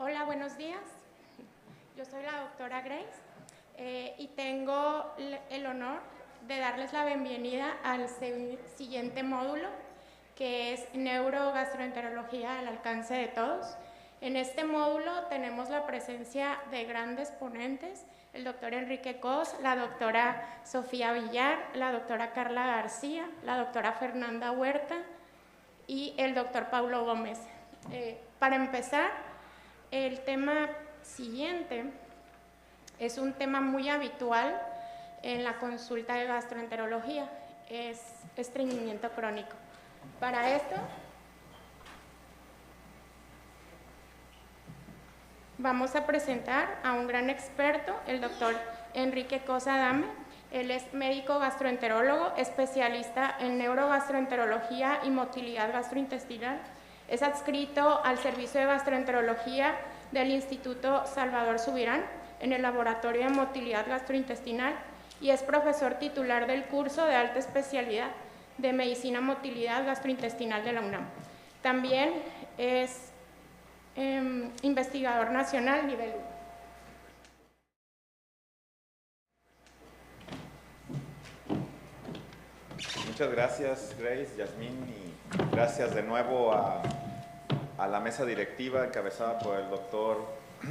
Hola, buenos días. Yo soy la doctora Grace y tengo el honor de darles la bienvenida al siguiente módulo, que es neurogastroenterología al alcance de todos. En este módulo tenemos la presencia de grandes ponentes, el doctor Enrique Cos, la doctora Sofía Villar, la doctora Carla García, la doctora Fernanda Huerta y el doctor Paulo Gómez. Para empezar, el tema siguiente es un tema muy habitual en la consulta de gastroenterología, es estreñimiento crónico. Para esto vamos a presentar a un gran experto, el doctor Enrique Cosa Adame. Él es médico gastroenterólogo, especialista en neurogastroenterología y motilidad gastrointestinal. Es adscrito al Servicio de Gastroenterología del Instituto Salvador Subirán en el Laboratorio de Motilidad Gastrointestinal y es profesor titular del curso de alta especialidad de Medicina Motilidad Gastrointestinal de la UNAM. También es investigador nacional nivel 1. Muchas gracias, Grace, Yasmín, y gracias de nuevo a la mesa directiva encabezada por el doctor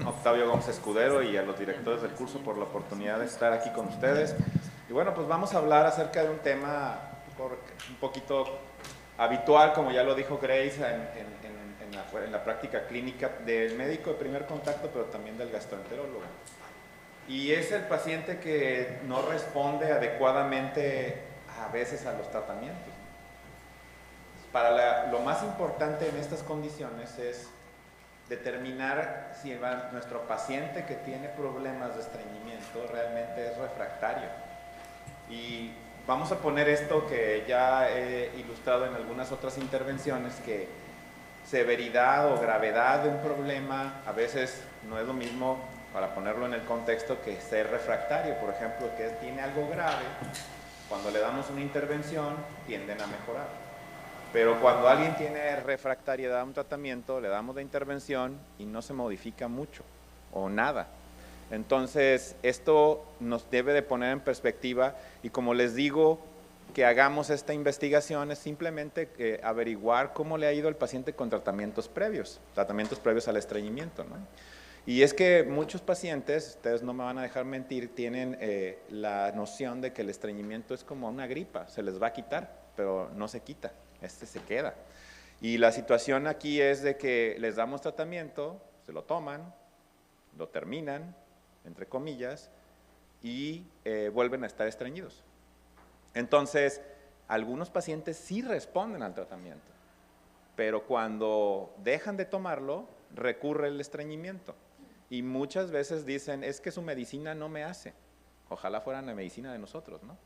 Octavio Gómez Escudero y a los directores del curso por la oportunidad de estar aquí con ustedes. Y bueno, pues vamos a hablar acerca de un tema un poquito habitual, como ya lo dijo Grace, en la práctica clínica del médico de primer contacto, pero también del gastroenterólogo. Y es el paciente que no responde adecuadamente a veces a los tratamientos. Lo más importante en estas condiciones es determinar si nuestro paciente que tiene problemas de estreñimiento realmente es refractario. Y vamos a poner esto que ya he ilustrado en algunas otras intervenciones, que severidad o gravedad de un problema a veces no es lo mismo, para ponerlo en el contexto, que ser refractario. Por ejemplo, que tiene algo grave, cuando le damos una intervención tienden a mejorar. Pero cuando alguien tiene refractariedad a un tratamiento, le damos la intervención y no se modifica mucho o nada. Entonces, esto nos debe de poner en perspectiva, y como les digo, que hagamos esta investigación es simplemente averiguar cómo le ha ido al paciente con tratamientos previos al estreñimiento, ¿no? Y es que muchos pacientes, ustedes no me van a dejar mentir, tienen la noción de que el estreñimiento es como una gripa, se les va a quitar, pero no se quita, se queda. Y la situación aquí es de que les damos tratamiento, se lo toman, lo terminan, entre comillas, y vuelven a estar estreñidos. Entonces, algunos pacientes sí responden al tratamiento, pero cuando dejan de tomarlo, recurre el estreñimiento. Y muchas veces dicen, es que su medicina no me hace. Ojalá fuera la medicina de nosotros, ¿no?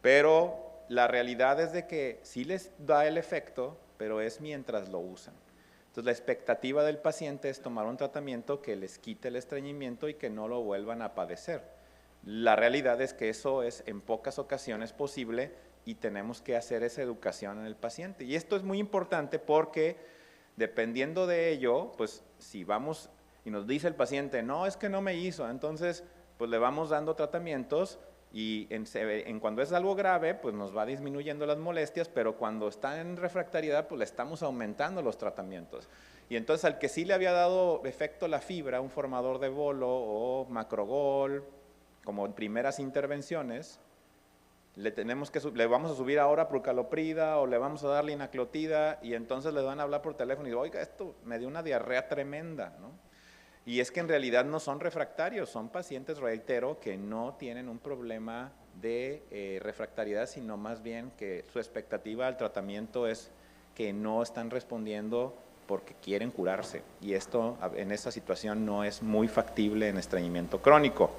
Pero la realidad es de que sí les da el efecto, pero es mientras lo usan. Entonces, la expectativa del paciente es tomar un tratamiento que les quite el estreñimiento y que no lo vuelvan a padecer. La realidad es que eso es en pocas ocasiones posible y tenemos que hacer esa educación en el paciente. Y esto es muy importante porque dependiendo de ello, pues si vamos y nos dice el paciente, no, es que no me hizo, entonces pues le vamos dando tratamientos y cuando es algo grave, pues nos va disminuyendo las molestias, pero cuando está en refractariedad, pues le estamos aumentando los tratamientos. Y entonces al que sí le había dado efecto la fibra, un formador de bolo o macrogol, como en primeras intervenciones, le vamos a subir ahora prucaloprida o le vamos a dar linaclotida y entonces le van a hablar por teléfono y digo, oiga, esto me dio una diarrea tremenda, ¿no? Y es que en realidad no son refractarios, son pacientes, reitero, que no tienen un problema de refractariedad, sino más bien que su expectativa al tratamiento es que no están respondiendo porque quieren curarse. Y esto en esta situación no es muy factible en estreñimiento crónico.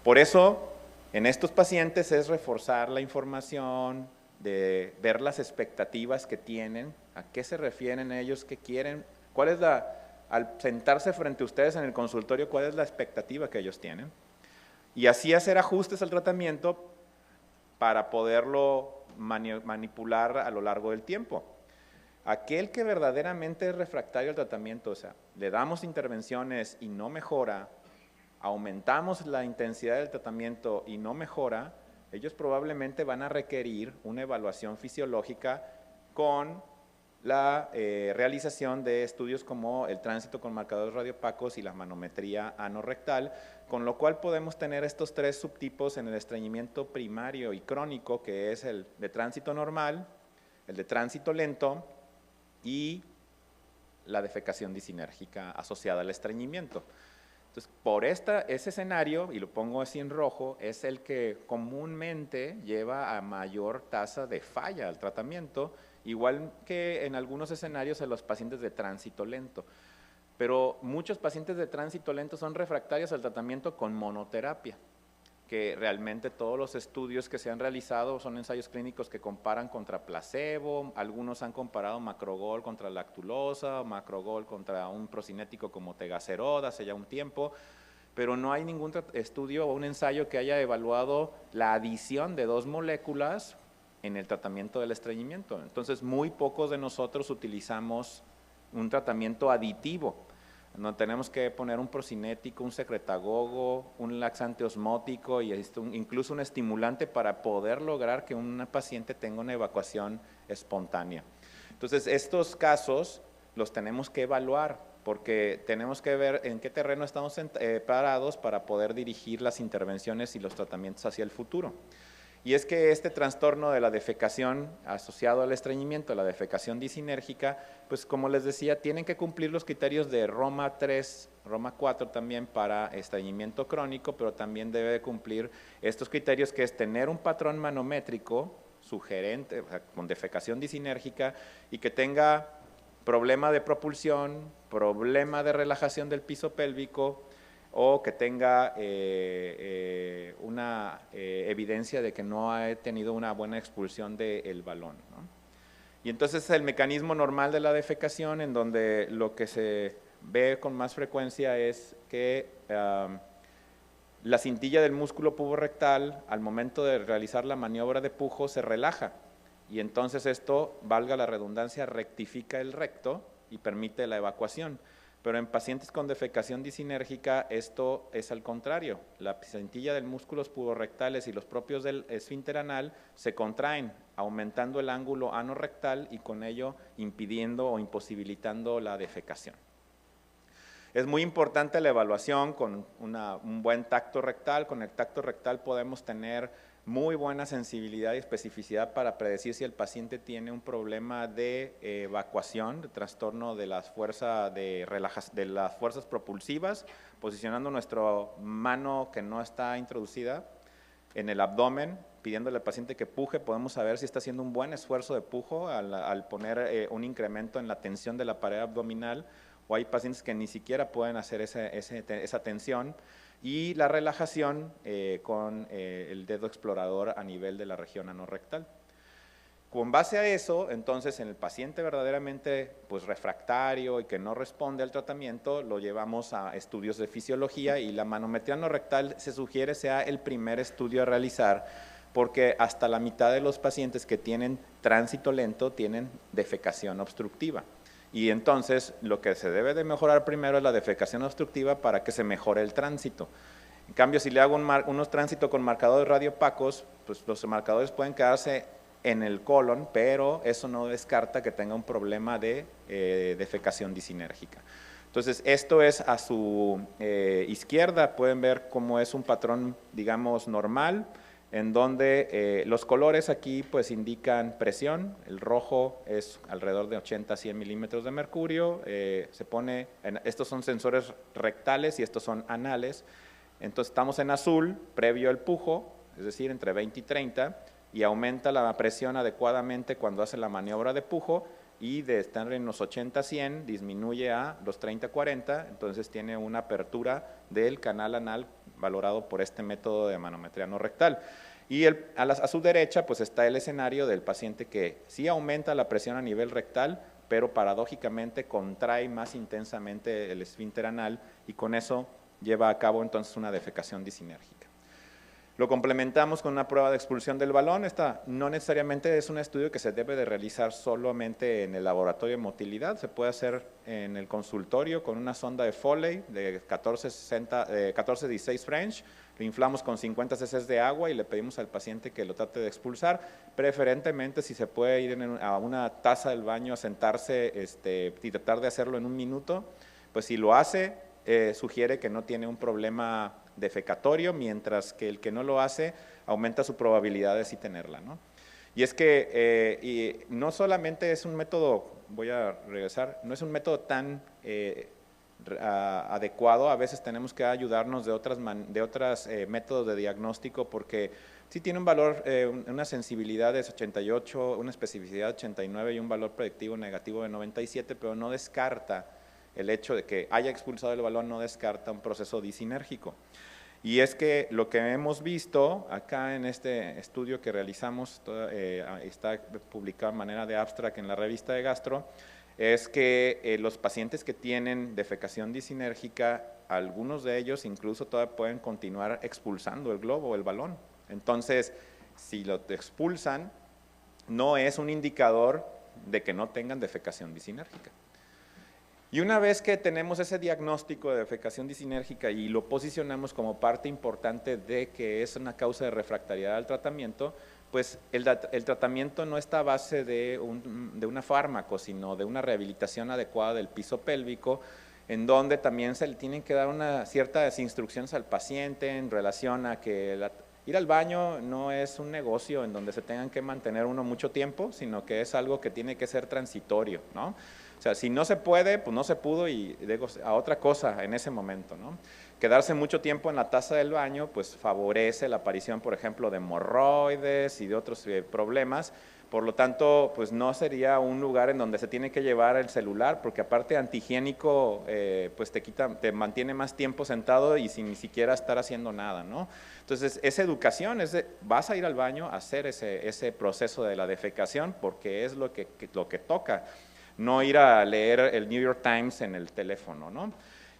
Por eso, en estos pacientes es reforzar la información, de ver las expectativas que tienen, a qué se refieren ellos, qué quieren, cuál es al sentarse frente a ustedes en el consultorio, cuál es la expectativa que ellos tienen, y así hacer ajustes al tratamiento para poderlo manipular a lo largo del tiempo. Aquel que verdaderamente es refractario al tratamiento, o sea, le damos intervenciones y no mejora, aumentamos la intensidad del tratamiento y no mejora, ellos probablemente van a requerir una evaluación fisiológica con la realización de estudios como el tránsito con marcadores radiopacos y la manometría anorrectal, con lo cual podemos tener estos tres subtipos en el estreñimiento primario y crónico, que es el de tránsito normal, el de tránsito lento y la defecación disinérgica asociada al estreñimiento. Entonces, por ese escenario, y lo pongo así en rojo, es el que comúnmente lleva a mayor tasa de falla al tratamiento, igual que en algunos escenarios en los pacientes de tránsito lento. Pero muchos pacientes de tránsito lento son refractarios al tratamiento con monoterapia, que realmente todos los estudios que se han realizado son ensayos clínicos que comparan contra placebo, algunos han comparado macrogol contra lactulosa, macrogol contra un procinético como tegacerol hace ya un tiempo, pero no hay ningún estudio o un ensayo que haya evaluado la adición de dos moléculas en el tratamiento del estreñimiento. Entonces, muy pocos de nosotros utilizamos un tratamiento aditivo. No tenemos que poner un procinético, un secretagogo, un laxante osmótico y incluso un estimulante para poder lograr que un paciente tenga una evacuación espontánea. Entonces, estos casos los tenemos que evaluar porque tenemos que ver en qué terreno estamos parados para poder dirigir las intervenciones y los tratamientos hacia el futuro. Y es que este trastorno de la defecación asociado al estreñimiento, la defecación disinérgica, pues como les decía, tienen que cumplir los criterios de Roma 3, Roma 4 también para estreñimiento crónico, pero también debe de cumplir estos criterios que es tener un patrón manométrico sugerente, o sea, con defecación disinérgica y que tenga problema de propulsión, problema de relajación del piso pélvico, o que tenga una evidencia de que no ha tenido una buena expulsión del balón, ¿no? Y entonces el mecanismo normal de la defecación, en donde lo que se ve con más frecuencia es que la cintilla del músculo puborectal, al momento de realizar la maniobra de pujo, se relaja, y entonces esto, valga la redundancia, rectifica el recto y permite la evacuación. Pero en pacientes con defecación disinérgica esto es al contrario, la cintilla del músculos puborectales y los propios del esfínter anal se contraen, aumentando el ángulo anorrectal y con ello impidiendo o imposibilitando la defecación. Es muy importante la evaluación con un buen tacto rectal. Con el tacto rectal podemos tener muy buena sensibilidad y especificidad para predecir si el paciente tiene un problema de evacuación, de trastorno de las fuerzas de las fuerzas propulsivas, posicionando nuestra mano que no está introducida en el abdomen, pidiéndole al paciente que puje. Podemos saber si está haciendo un buen esfuerzo de pujo al poner un incremento en la tensión de la pared abdominal, o hay pacientes que ni siquiera pueden hacer esa tensión. Y la relajación con el dedo explorador a nivel de la región anorrectal. Con base a eso, entonces, en el paciente verdaderamente pues, refractario y que no responde al tratamiento, lo llevamos a estudios de fisiología, y la manometría anorrectal se sugiere sea el primer estudio a realizar, porque hasta la mitad de los pacientes que tienen tránsito lento tienen defecación obstructiva. Y entonces lo que se debe de mejorar primero es la defecación obstructiva para que se mejore el tránsito. En cambio, si le hago unos tránsitos con marcadores radiopacos, pues los marcadores pueden quedarse en el colon, pero eso no descarta que tenga un problema de defecación disinérgica. Entonces, esto es a su izquierda, pueden ver cómo es un patrón, digamos, normal, en donde los colores aquí pues indican presión. El rojo es alrededor de 80 a 100 milímetros de mercurio, estos son sensores rectales y estos son anales. Entonces estamos en azul, previo al pujo, es decir, entre 20 y 30, y aumenta la presión adecuadamente cuando hace la maniobra de pujo, y de estar en los 80 a 100 disminuye a los 30 a 40, entonces tiene una apertura del canal anal valorado por este método de manometría anorrectal. Y a su derecha pues está el escenario del paciente que sí aumenta la presión a nivel rectal, pero paradójicamente contrae más intensamente el esfínter anal, y con eso lleva a cabo entonces una defecación disinérgica. Lo complementamos con una prueba de expulsión del balón. Esta no necesariamente es un estudio que se debe de realizar solamente en el laboratorio de motilidad, se puede hacer en el consultorio con una sonda de Foley de 14-16 French, lo inflamos con 50 cc de agua y le pedimos al paciente que lo trate de expulsar, preferentemente si se puede ir a una taza del baño a sentarse y tratar de hacerlo en un minuto, pues si lo hace, sugiere que no tiene un problema defecatorio, mientras que el que no lo hace aumenta su probabilidad de sí tenerla, ¿no? Y es que y no solamente es un método, voy a regresar, no es un método tan adecuado, a veces tenemos que ayudarnos de otros métodos de diagnóstico porque sí tiene un valor, una sensibilidad de 88, una especificidad de 89 y un valor predictivo negativo de 97, pero no descarta el hecho de que haya expulsado el balón, no descarta un proceso disinérgico. Y es que lo que hemos visto acá en este estudio que realizamos, está publicado de manera de abstract en la revista de Gastro, es que los pacientes que tienen defecación disinérgica, algunos de ellos incluso todavía pueden continuar expulsando el globo o el balón. Entonces, si lo expulsan, no es un indicador de que no tengan defecación disinérgica. Y una vez que tenemos ese diagnóstico de defecación disinérgica y lo posicionamos como parte importante de que es una causa de refractariedad al tratamiento, pues el tratamiento no está a base de un fármaco, sino de una rehabilitación adecuada del piso pélvico, en donde también se le tienen que dar ciertas instrucciones al paciente en relación a que ir al baño no es un negocio en donde se tengan que mantener uno mucho tiempo, sino que es algo que tiene que ser transitorio, ¿no? O sea, si no se puede, pues no se pudo y digo a otra cosa en ese momento, ¿no? Quedarse mucho tiempo en la taza del baño, pues favorece la aparición, por ejemplo, de hemorroides y de otros problemas. Por lo tanto, pues no sería un lugar en donde se tiene que llevar el celular, porque aparte antihigiénico, pues te mantiene más tiempo sentado y sin ni siquiera estar haciendo nada, ¿no? Entonces, esa educación vas a ir al baño a hacer ese proceso de la defecación, porque es lo que toca. No ir a leer el New York Times en el teléfono, ¿no?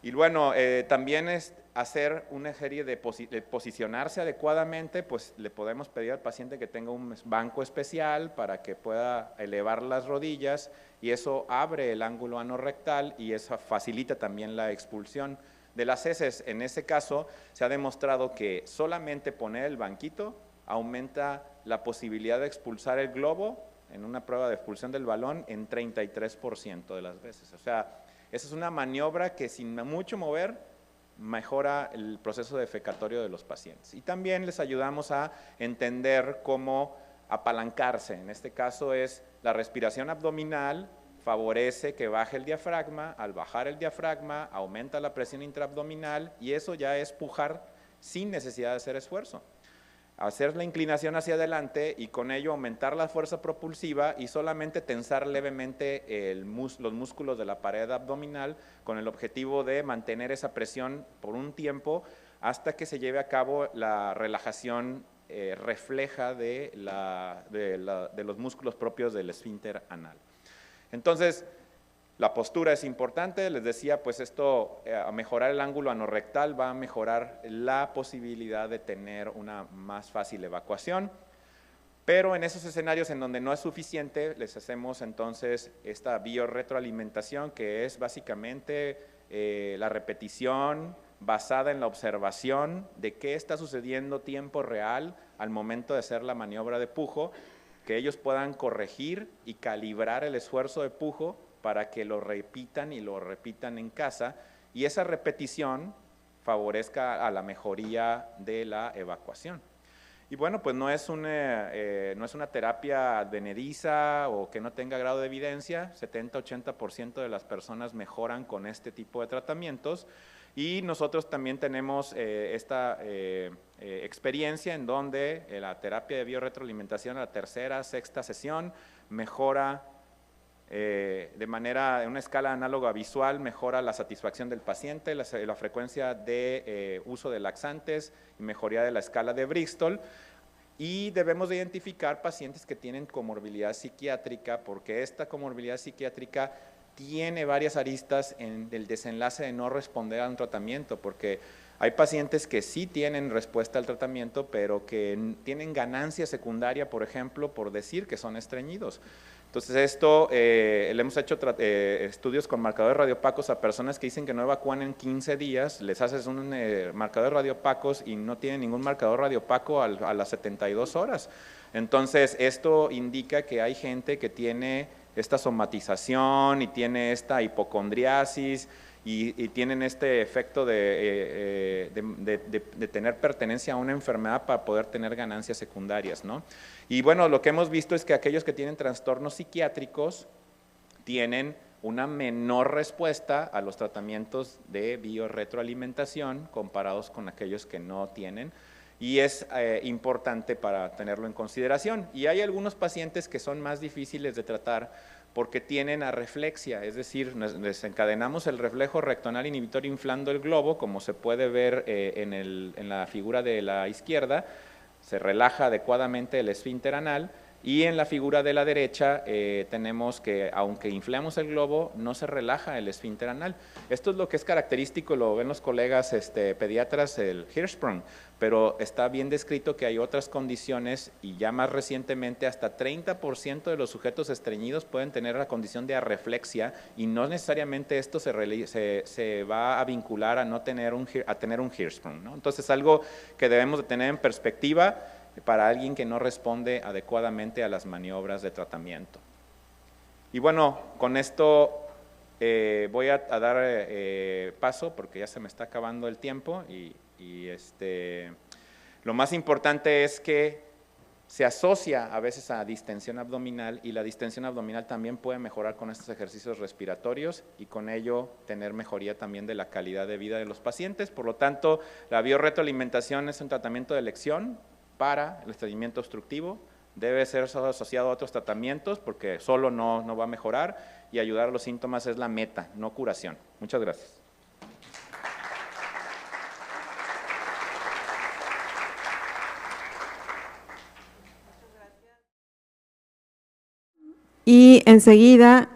Y bueno, también es hacer una serie de posicionarse adecuadamente, pues le podemos pedir al paciente que tenga un banco especial para que pueda elevar las rodillas y eso abre el ángulo anorrectal y eso facilita también la expulsión de las heces. En ese caso se ha demostrado que solamente poner el banquito aumenta la posibilidad de expulsar el globo en una prueba de expulsión del balón en 33% de las veces. O sea, esa es una maniobra que sin mucho mover mejora el proceso defecatorio de los pacientes. Y también les ayudamos a entender cómo apalancarse. En este caso es la respiración abdominal, favorece que baje el diafragma, al bajar el diafragma aumenta la presión intraabdominal y eso ya es pujar sin necesidad de hacer esfuerzo. Hacer la inclinación hacia adelante y con ello aumentar la fuerza propulsiva y solamente tensar levemente los músculos de la pared abdominal con el objetivo de mantener esa presión por un tiempo hasta que se lleve a cabo la relajación refleja de los músculos propios del esfínter anal. Entonces, la postura es importante, les decía, pues esto a mejorar el ángulo anorrectal va a mejorar la posibilidad de tener una más fácil evacuación, pero en esos escenarios en donde no es suficiente, les hacemos entonces esta biorretroalimentación que es básicamente la repetición basada en la observación de qué está sucediendo tiempo real al momento de hacer la maniobra de pujo, que ellos puedan corregir y calibrar el esfuerzo de pujo para que lo repitan y lo repitan en casa y esa repetición favorezca a la mejoría de la evacuación. Y bueno, pues no es una terapia advenediza o que no tenga grado de evidencia, 70-80% de las personas mejoran con este tipo de tratamientos y nosotros también tenemos esta experiencia en donde la terapia de biorretroalimentación a la tercera, sexta sesión mejora de una escala análoga visual, mejora la satisfacción del paciente, la frecuencia de uso de laxantes y mejoría de la escala de Bristol. Y debemos de identificar pacientes que tienen comorbilidad psiquiátrica porque esta comorbilidad psiquiátrica tiene varias aristas en el desenlace de no responder a un tratamiento, porque Hay pacientes que sí tienen respuesta al tratamiento, pero que tienen ganancia secundaria, por ejemplo, por decir que son estreñidos. Entonces esto, le hemos hecho estudios con marcadores radiopacos a personas que dicen que no evacúan en 15 días, les haces un marcador radiopacos y no tienen ningún marcador radiopaco a las 72 horas. Entonces esto indica que hay gente que tiene esta somatización y tiene esta hipocondriasis y tienen este efecto de tener pertenencia a una enfermedad para poder tener ganancias secundarias, ¿no? Y bueno, lo que hemos visto es que aquellos que tienen trastornos psiquiátricos tienen una menor respuesta a los tratamientos de biorretroalimentación comparados con aquellos que no tienen, y es importante para tenerlo en consideración. Y hay algunos pacientes que son más difíciles de tratar porque tienen arreflexia, es decir, desencadenamos el reflejo rectonal inhibitor inflando el globo, como se puede ver en la figura de la izquierda, se relaja adecuadamente el esfínter anal, y en la figura de la derecha tenemos que, aunque inflamos el globo, no se relaja el esfínter anal. Esto es lo que es característico, lo ven los colegas pediatras, el Hirschsprung, pero está bien descrito que hay otras condiciones, y ya más recientemente hasta 30% de los sujetos estreñidos pueden tener la condición de arreflexia, y no necesariamente esto se va a vincular a tener un Hirschsprung, ¿no? Entonces, algo que debemos de tener en perspectiva para alguien que no responde adecuadamente a las maniobras de tratamiento. Y bueno, con esto voy a dar paso, porque ya se me está acabando el tiempo, y lo más importante es que se asocia a veces a distensión abdominal, y la distensión abdominal también puede mejorar con estos ejercicios respiratorios, y con ello tener mejoría también de la calidad de vida de los pacientes. Por lo tanto, la biorretroalimentación es un tratamiento de elección para el estreñimiento obstructivo, debe ser asociado a otros tratamientos porque solo no va a mejorar, y ayudar a los síntomas es la meta, no curación. Muchas gracias. Y enseguida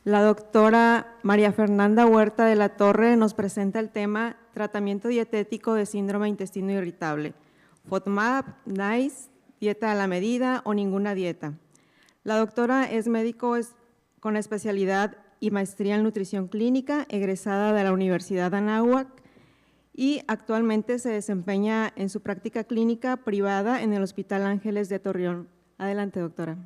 la doctora María Fernanda Huerta de la Torre nos presenta el tema tratamiento dietético de síndrome de intestino irritable. FODMAP, NICE, dieta a la medida o ninguna dieta. La doctora es médico con especialidad y maestría en nutrición clínica, egresada de la Universidad de Anáhuac, y actualmente se desempeña en su práctica clínica privada en el Hospital Ángeles de Torreón. Adelante, doctora.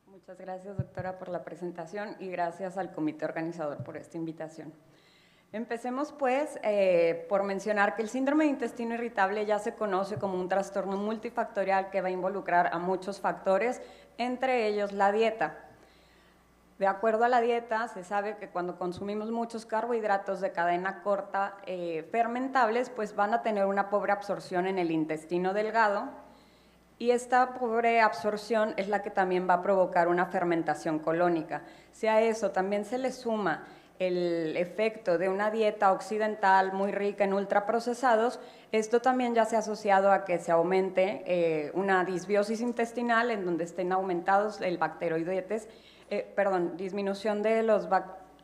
Muchas gracias, doctora, por la presentación, y gracias al comité organizador por esta invitación. Empecemos pues por mencionar que el síndrome de intestino irritable ya se conoce como un trastorno multifactorial que va a involucrar a muchos factores, entre ellos la dieta. De acuerdo a la dieta, se sabe que cuando consumimos muchos carbohidratos de cadena corta fermentables, pues van a tener una pobre absorción en el intestino delgado, y esta pobre absorción es la que también va a provocar una fermentación colónica. Si a eso también se le suma el efecto de una dieta occidental muy rica en ultraprocesados, esto también ya se ha asociado a que se aumente una disbiosis intestinal, en donde estén aumentados el bacteroidetes, disminución de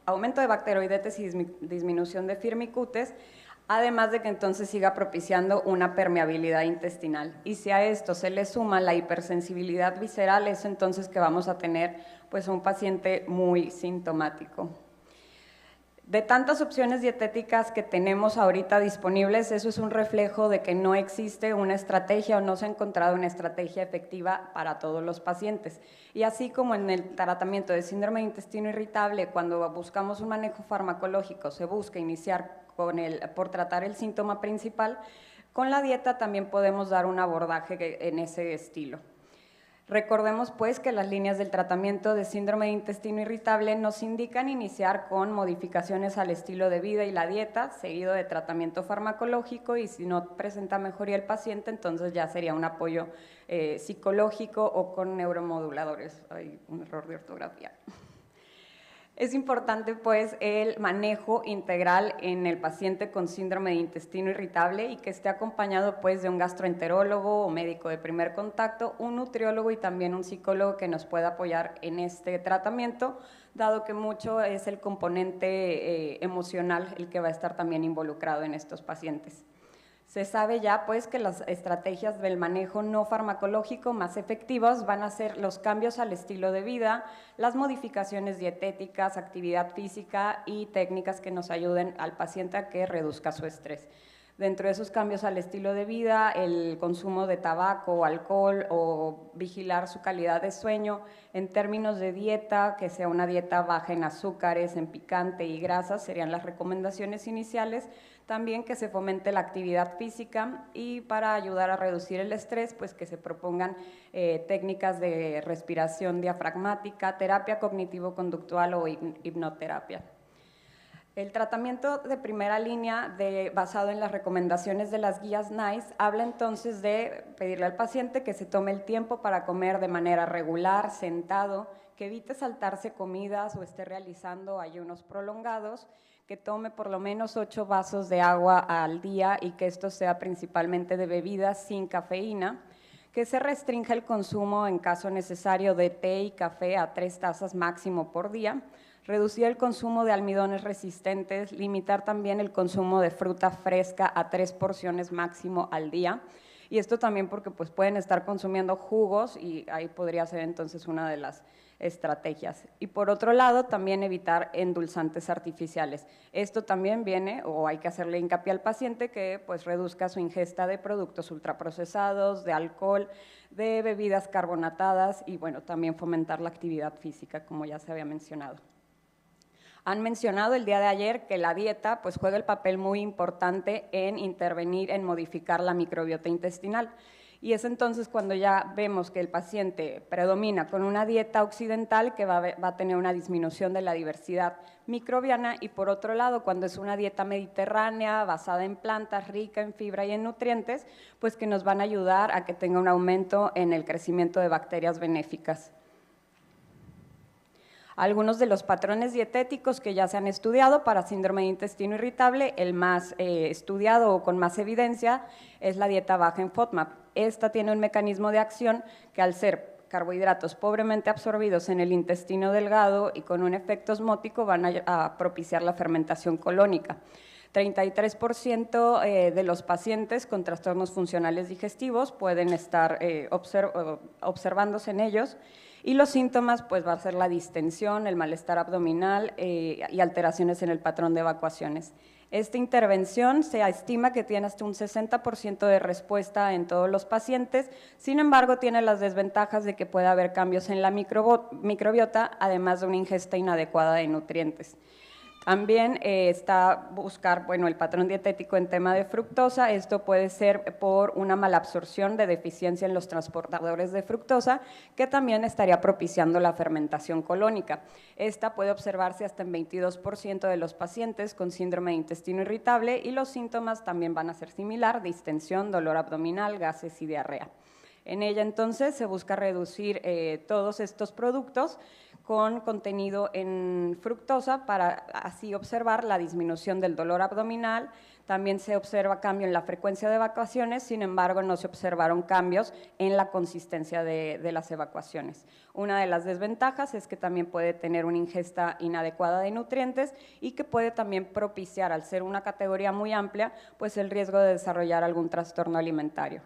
aumento de bacteroidetes y disminución de firmicutes, además de que entonces siga propiciando una permeabilidad intestinal. Y si a esto se le suma la hipersensibilidad visceral, es entonces que vamos a tener pues un paciente muy sintomático. De tantas opciones dietéticas que tenemos ahorita disponibles, eso es un reflejo de que no existe una estrategia o no se ha encontrado una estrategia efectiva para todos los pacientes. Y así como en el tratamiento de síndrome de intestino irritable, cuando buscamos un manejo farmacológico, se busca iniciar por tratar el síntoma principal, con la dieta también podemos dar un abordaje en ese estilo. Recordemos pues que las líneas del tratamiento de síndrome de intestino irritable nos indican iniciar con modificaciones al estilo de vida y la dieta, seguido de tratamiento farmacológico, y si no presenta mejoría el paciente, entonces ya sería un apoyo psicológico o con neuromoduladores. Hay un error de ortografía. Es importante pues el manejo integral en el paciente con síndrome de intestino irritable, y que esté acompañado pues de un gastroenterólogo o médico de primer contacto, un nutriólogo y también un psicólogo que nos pueda apoyar en este tratamiento, dado que mucho es el componente emocional el que va a estar también involucrado en estos pacientes. Se sabe ya pues que las estrategias del manejo no farmacológico más efectivas van a ser los cambios al estilo de vida, las modificaciones dietéticas, actividad física y técnicas que nos ayuden al paciente a que reduzca su estrés. Dentro de esos cambios al estilo de vida, el consumo de tabaco o alcohol o vigilar su calidad de sueño. En términos de dieta, que sea una dieta baja en azúcares, en picante y grasas, serían las recomendaciones iniciales. También que se fomente la actividad física y para ayudar a reducir el estrés, pues que se propongan técnicas de respiración diafragmática, terapia cognitivo-conductual o hipnoterapia. El tratamiento de primera línea basado en las recomendaciones de las guías NICE habla entonces de pedirle al paciente que se tome el tiempo para comer de manera regular, sentado, que evite saltarse comidas o esté realizando ayunos prolongados, que tome por lo menos 8 vasos de agua al día y que esto sea principalmente de bebidas sin cafeína, que se restrinja el consumo en caso necesario de té y café a 3 tazas máximo por día, reducir el consumo de almidones resistentes, limitar también el consumo de fruta fresca a 3 porciones máximo al día. Y esto también porque pues, pueden estar consumiendo jugos y ahí podría ser entonces una de las estrategias. Y por otro lado, también evitar endulzantes artificiales. Esto también viene, o hay que hacerle hincapié al paciente, que pues reduzca su ingesta de productos ultraprocesados, de alcohol, de bebidas carbonatadas y bueno, también fomentar la actividad física, como ya se había mencionado. Han mencionado el día de ayer que la dieta pues, juega el papel muy importante en intervenir, en modificar la microbiota intestinal. Y es entonces cuando ya vemos que el paciente predomina con una dieta occidental que va a tener una disminución de la diversidad microbiana y por otro lado cuando es una dieta mediterránea basada en plantas, rica en fibra y en nutrientes, pues que nos van a ayudar a que tenga un aumento en el crecimiento de bacterias benéficas. Algunos de los patrones dietéticos que ya se han estudiado para síndrome de intestino irritable, el más estudiado o con más evidencia es la dieta baja en FODMAP. Esta tiene un mecanismo de acción que al ser carbohidratos pobremente absorbidos en el intestino delgado y con un efecto osmótico van a propiciar la fermentación colónica. 33% de los pacientes con trastornos funcionales digestivos pueden estar observándose en ellos y los síntomas pues va a ser la distensión, el malestar abdominal y alteraciones en el patrón de evacuaciones. Esta intervención se estima que tiene hasta un 60% de respuesta en todos los pacientes, sin embargo tiene las desventajas de que puede haber cambios en la microbiota, además de una ingesta inadecuada de nutrientes. También está buscar el patrón dietético en tema de fructosa. Esto puede ser por una malabsorción de deficiencia en los transportadores de fructosa, que también estaría propiciando la fermentación colónica. Esta puede observarse hasta en 22% de los pacientes con síndrome de intestino irritable y los síntomas también van a ser similar, distensión, dolor abdominal, gases y diarrea. En ella entonces se busca reducir todos estos productos con contenido en fructosa para así observar la disminución del dolor abdominal. También se observa cambio en la frecuencia de evacuaciones, sin embargo no se observaron cambios en la consistencia de las evacuaciones. Una de las desventajas es que también puede tener una ingesta inadecuada de nutrientes y que puede también propiciar, al ser una categoría muy amplia, pues el riesgo de desarrollar algún trastorno alimentario.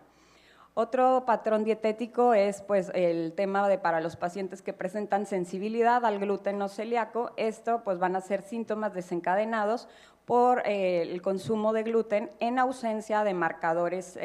Otro patrón dietético es pues, el tema de para los pacientes que presentan sensibilidad al gluten no celíaco. Esto pues, van a ser síntomas desencadenados por el consumo de gluten en ausencia de marcadores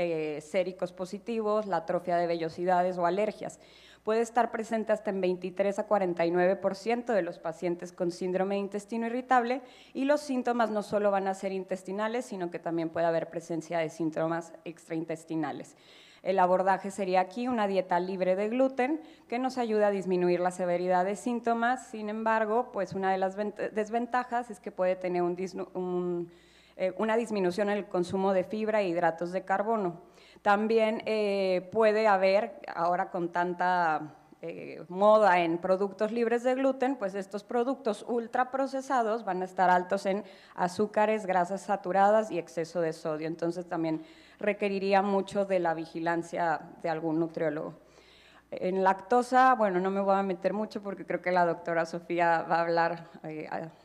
séricos positivos, la atrofia de vellosidades o alergias. Puede estar presente hasta en 23 a 49% de los pacientes con síndrome de intestino irritable y los síntomas no solo van a ser intestinales, sino que también puede haber presencia de síntomas extraintestinales. El abordaje sería aquí una dieta libre de gluten que nos ayuda a disminuir la severidad de síntomas. Sin embargo, pues una de las desventajas es que puede tener una disminución en el consumo de fibra e hidratos de carbono. También puede haber, ahora con tanta moda en productos libres de gluten, pues estos productos ultraprocesados van a estar altos en azúcares, grasas saturadas y exceso de sodio. Entonces también requeriría mucho de la vigilancia de algún nutriólogo. En lactosa, no me voy a meter mucho porque creo que la doctora Sofía va a hablar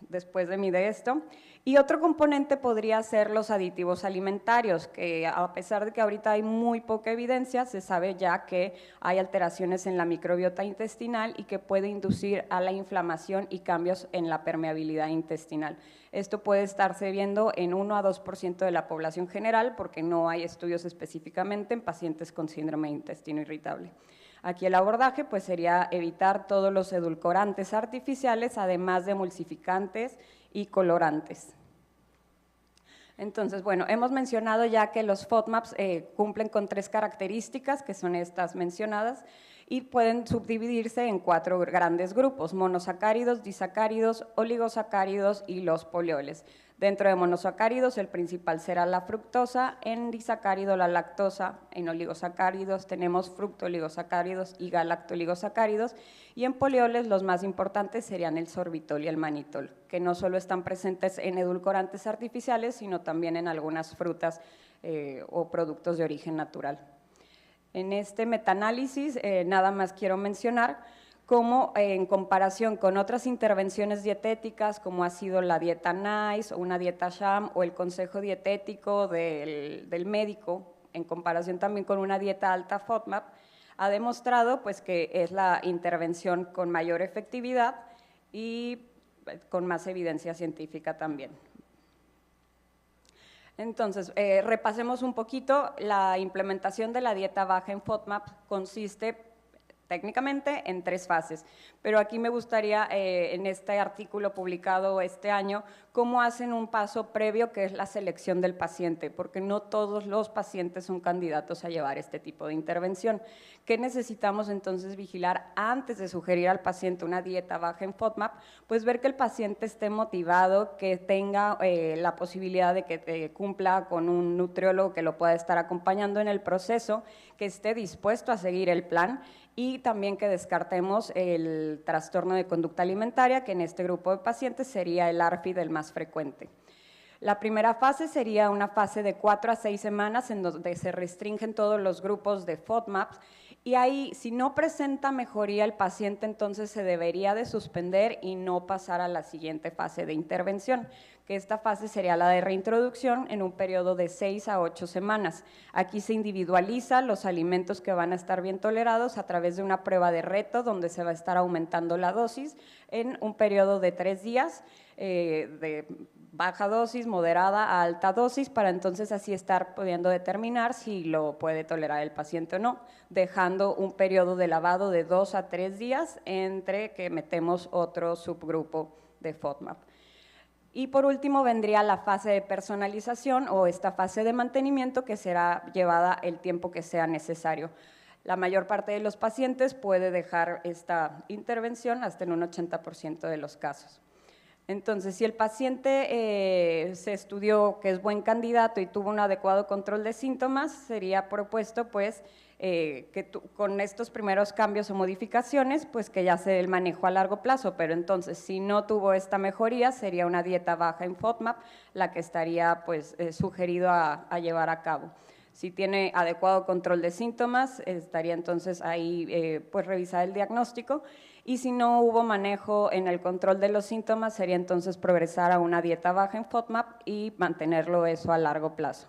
después de mí de esto. Y otro componente podría ser los aditivos alimentarios, que a pesar de que ahorita hay muy poca evidencia, se sabe ya que hay alteraciones en la microbiota intestinal y que puede inducir a la inflamación y cambios en la permeabilidad intestinal. Esto puede estarse viendo en 1 a 2% de la población general, porque no hay estudios específicamente en pacientes con síndrome de intestino irritable. Aquí el abordaje pues sería evitar todos los edulcorantes artificiales, además de emulsificantes y colorantes. Entonces, bueno, hemos mencionado ya que los FODMAPs cumplen con 3 características, que son estas mencionadas, y pueden subdividirse en 4 grandes grupos: monosacáridos, disacáridos, oligosacáridos y los polioles. Dentro de monosacáridos, el principal será la fructosa, en disacárido la lactosa, en oligosacáridos tenemos fructooligosacáridos y galactoligosacáridos, y en polioles los más importantes serían el sorbitol y el manitol, que no solo están presentes en edulcorantes artificiales, sino también en algunas frutas o productos de origen natural. En este metaanálisis nada más quiero mencionar cómo en comparación con otras intervenciones dietéticas, como ha sido la dieta NICE o una dieta SHAM o el consejo dietético del médico, en comparación también con una dieta alta FODMAP, ha demostrado pues, que es la intervención con mayor efectividad y con más evidencia científica también. Entonces, repasemos un poquito. La implementación de la dieta baja en FODMAP consiste técnicamente en 3 fases, pero aquí me gustaría, en este artículo publicado este año, cómo hacen un paso previo que es la selección del paciente, porque no todos los pacientes son candidatos a llevar este tipo de intervención. ¿Qué necesitamos entonces vigilar antes de sugerir al paciente una dieta baja en FODMAP? Pues ver que el paciente esté motivado, que tenga la posibilidad de que cumpla con un nutriólogo que lo pueda estar acompañando en el proceso, que esté dispuesto a seguir el plan, y también que descartemos el trastorno de conducta alimentaria, que en este grupo de pacientes sería el ARFID el más frecuente. La primera fase sería una fase de 4 a 6 semanas en donde se restringen todos los grupos de FODMAPs, y ahí, si no presenta mejoría el paciente, entonces se debería de suspender y no pasar a la siguiente fase de intervención, que esta fase sería la de reintroducción en un periodo de 6 a 8 semanas. Aquí se individualiza los alimentos que van a estar bien tolerados a través de una prueba de reto, donde se va a estar aumentando la dosis en un periodo de 3 días, de baja dosis, moderada a alta dosis, para entonces así estar pudiendo determinar si lo puede tolerar el paciente o no, dejando un periodo de lavado de 2 a 3 días entre que metemos otro subgrupo de FODMAP. Y por último vendría la fase de personalización o esta fase de mantenimiento, que será llevada el tiempo que sea necesario. La mayor parte de los pacientes puede dejar esta intervención hasta en un 80% de los casos. Entonces, si el paciente se estudió que es buen candidato y tuvo un adecuado control de síntomas, sería propuesto pues, que con estos primeros cambios o modificaciones, pues que ya se dé el manejo a largo plazo, pero entonces si no tuvo esta mejoría, sería una dieta baja en FODMAP la que estaría pues, sugerido a llevar a cabo. Si tiene adecuado control de síntomas, estaría entonces ahí pues revisar el diagnóstico, y si no hubo manejo en el control de los síntomas, sería entonces progresar a una dieta baja en FODMAP y mantenerlo eso a largo plazo.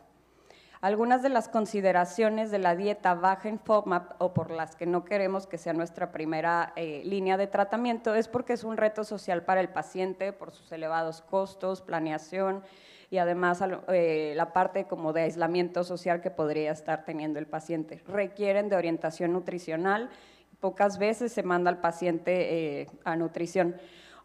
Algunas de las consideraciones de la dieta baja en FODMAP, o por las que no queremos que sea nuestra primera línea de tratamiento, es porque es un reto social para el paciente por sus elevados costos, planeación, y además la parte como de aislamiento social que podría estar teniendo el paciente. Requieren de orientación nutricional, pocas veces se manda al paciente a nutrición.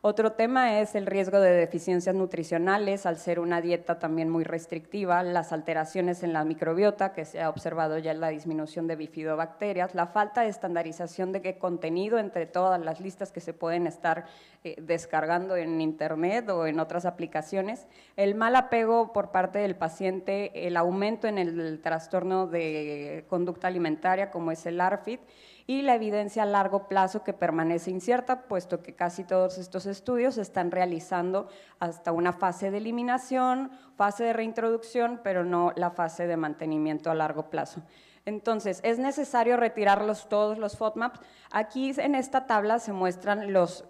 Otro tema es el riesgo de deficiencias nutricionales, al ser una dieta también muy restrictiva, las alteraciones en la microbiota, que se ha observado ya en la disminución de bifidobacterias, la falta de estandarización de qué contenido entre todas las listas que se pueden estar descargando en internet o en otras aplicaciones, el mal apego por parte del paciente, el aumento en el trastorno de conducta alimentaria como es el ARFID, y la evidencia a largo plazo que permanece incierta, puesto que casi todos estos estudios se están realizando hasta una fase de eliminación, fase de reintroducción, pero no la fase de mantenimiento a largo plazo. Entonces, ¿es necesario retirarlos todos los FODMAPs? Aquí en esta tabla se muestran los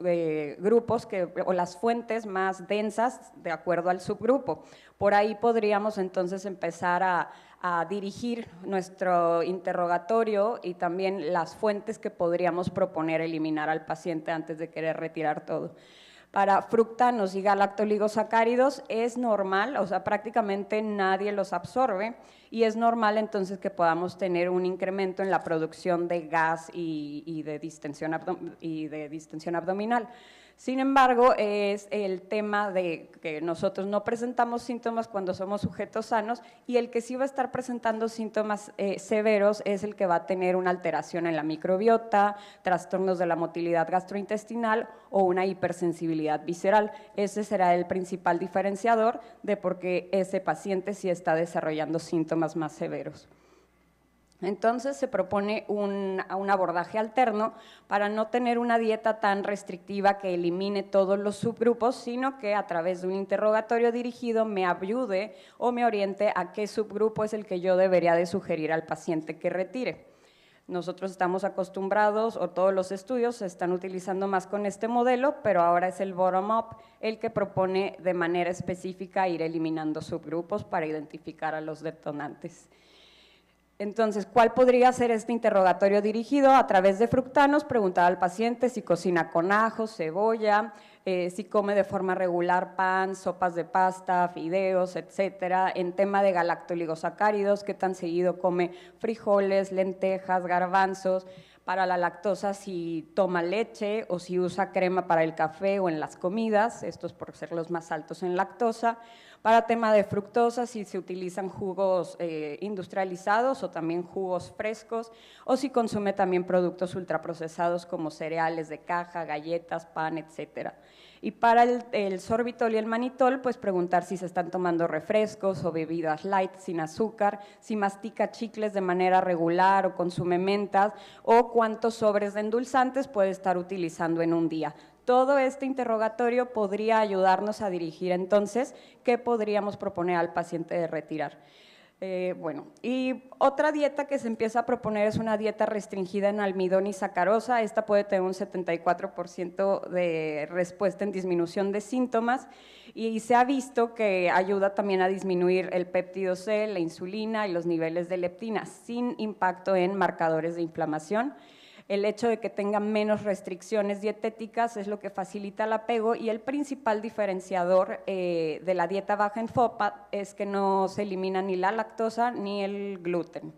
grupos o las fuentes más densas de acuerdo al subgrupo. Por ahí podríamos entonces empezar a dirigir nuestro interrogatorio y también las fuentes que podríamos proponer eliminar al paciente antes de querer retirar todo. Para fructanos y galactoligosacáridos es normal, o sea, prácticamente nadie los absorbe y es normal entonces que podamos tener un incremento en la producción de gas y de distensión abdominal. Sin embargo, es el tema de que nosotros no presentamos síntomas cuando somos sujetos sanos y el que sí va a estar presentando síntomas severos es el que va a tener una alteración en la microbiota, trastornos de la motilidad gastrointestinal o una hipersensibilidad visceral. Ese será el principal diferenciador de por qué ese paciente sí está desarrollando síntomas más severos. Entonces se propone un abordaje alterno para no tener una dieta tan restrictiva que elimine todos los subgrupos, sino que a través de un interrogatorio dirigido me ayude o me oriente a qué subgrupo es el que yo debería de sugerir al paciente que retire. Nosotros estamos acostumbrados, o todos los estudios se están utilizando más con este modelo, pero ahora es el bottom-up el que propone de manera específica ir eliminando subgrupos para identificar a los detonantes. Entonces, ¿cuál podría ser este interrogatorio dirigido? A través de fructanos, preguntar al paciente si cocina con ajo, cebolla, si come de forma regular pan, sopas de pasta, fideos, etcétera. En tema de galactoligosacáridos, qué tan seguido come frijoles, lentejas, garbanzos. Para la lactosa, si toma leche o si usa crema para el café o en las comidas, estos por ser los más altos en lactosa. Para tema de fructosa, si se utilizan jugos industrializados o también jugos frescos, o si consume también productos ultraprocesados como cereales de caja, galletas, pan, etcétera. Y para el sorbitol y el manitol, pues preguntar si se están tomando refrescos o bebidas light sin azúcar, si mastica chicles de manera regular o consume mentas, o cuántos sobres de endulzantes puede estar utilizando en un día. Todo este interrogatorio podría ayudarnos a dirigir entonces qué podríamos proponer al paciente de retirar. Bueno, y otra dieta que se empieza a proponer es una dieta restringida en almidón y sacarosa. Esta puede tener un 74% de respuesta en disminución de síntomas y se ha visto que ayuda también a disminuir el péptido C, la insulina y los niveles de leptina sin impacto en marcadores de inflamación. El hecho de que tenga menos restricciones dietéticas es lo que facilita el apego y el principal diferenciador de la dieta baja en FODMAP es que no se elimina ni la lactosa ni el gluten.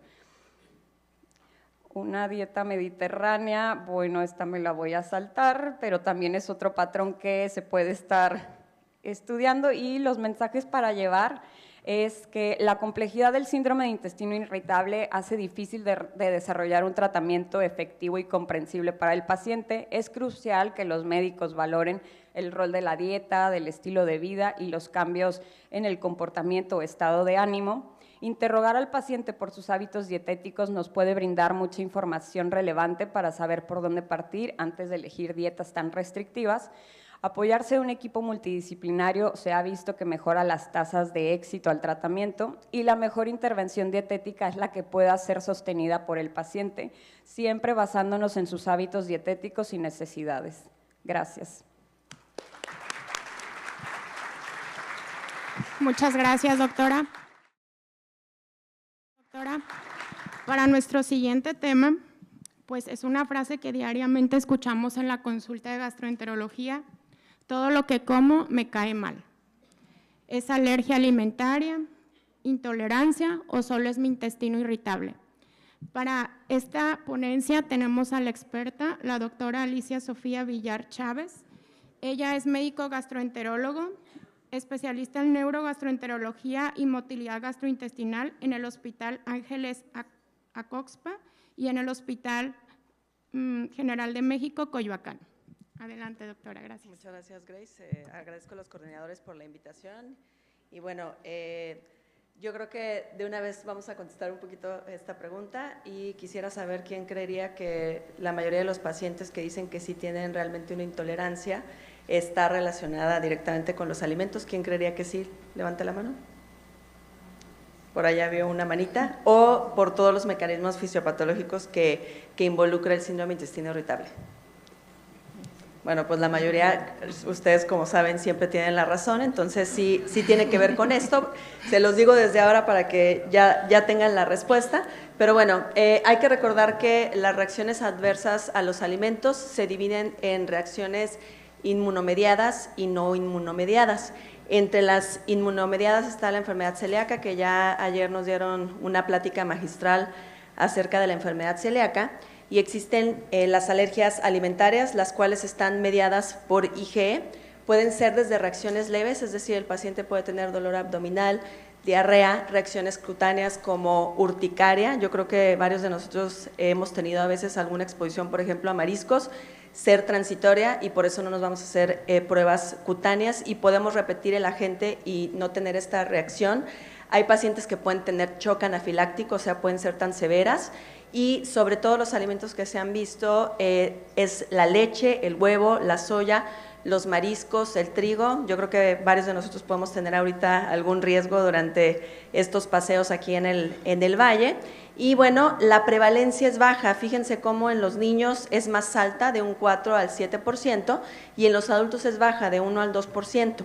Una dieta mediterránea, bueno, esta me la voy a saltar, pero también es otro patrón que se puede estar estudiando y los mensajes para llevar es que la complejidad del síndrome de intestino irritable hace difícil de desarrollar un tratamiento efectivo y comprensible para el paciente. Es crucial que los médicos valoren el rol de la dieta, del estilo de vida y los cambios en el comportamiento o estado de ánimo. Interrogar al paciente por sus hábitos dietéticos nos puede brindar mucha información relevante para saber por dónde partir antes de elegir dietas tan restrictivas. Apoyarse en un equipo multidisciplinario se ha visto que mejora las tasas de éxito al tratamiento y la mejor intervención dietética es la que pueda ser sostenida por el paciente, siempre basándonos en sus hábitos dietéticos y necesidades. Gracias. Muchas gracias, doctora. Para nuestro siguiente tema, pues es una frase que diariamente escuchamos en la consulta de gastroenterología: todo lo que como me cae mal. ¿Es alergia alimentaria, intolerancia o solo es mi intestino irritable? Para esta ponencia tenemos a la experta, la doctora Alicia Sofía Villar Chávez. Ella es médico gastroenterólogo, especialista en neurogastroenterología y motilidad gastrointestinal en el Hospital Ángeles Acoxpa y en el Hospital General de México, Coyoacán. Adelante, doctora, gracias. Muchas gracias, Grace. Agradezco a los coordinadores por la invitación. Y bueno, yo creo que de una vez vamos a contestar un poquito esta pregunta y quisiera saber quién creería que la mayoría de los pacientes que dicen que sí tienen realmente una intolerancia está relacionada directamente con los alimentos. ¿Quién creería que sí? Levante la mano. por allá veo una manita, o por todos los mecanismos fisiopatológicos que involucra el síndrome de intestino irritable. Bueno, pues la mayoría, ustedes como saben, siempre tienen la razón, entonces sí tiene que ver con esto. Se los digo desde ahora para que ya tengan la respuesta. Pero bueno, hay que recordar que las reacciones adversas a los alimentos se dividen en reacciones inmunomediadas y no inmunomediadas. Entre las inmunomediadas está la enfermedad celíaca, que ya ayer nos dieron una plática magistral acerca de la enfermedad celíaca, y existen las alergias alimentarias, las cuales están mediadas por IgE. Pueden ser desde reacciones leves, es decir, el paciente puede tener dolor abdominal, diarrea, reacciones cutáneas como urticaria. Yo creo que varios de nosotros hemos tenido a veces alguna exposición, por ejemplo, a mariscos, ser transitoria, y por eso no nos vamos a hacer pruebas cutáneas y podemos repetir el agente y no tener esta reacción. Hay pacientes que pueden tener shock anafiláctico, o sea, pueden ser tan severas, y sobre todo los alimentos que se han visto es la leche, el huevo, la soya, los mariscos, el trigo. Yo creo que varios de nosotros podemos tener ahorita algún riesgo durante estos paseos aquí en el valle. Y bueno, la prevalencia es baja, fíjense cómo en los niños es más alta, de un 4 al 7%, y en los adultos es baja, de 1 al 2%.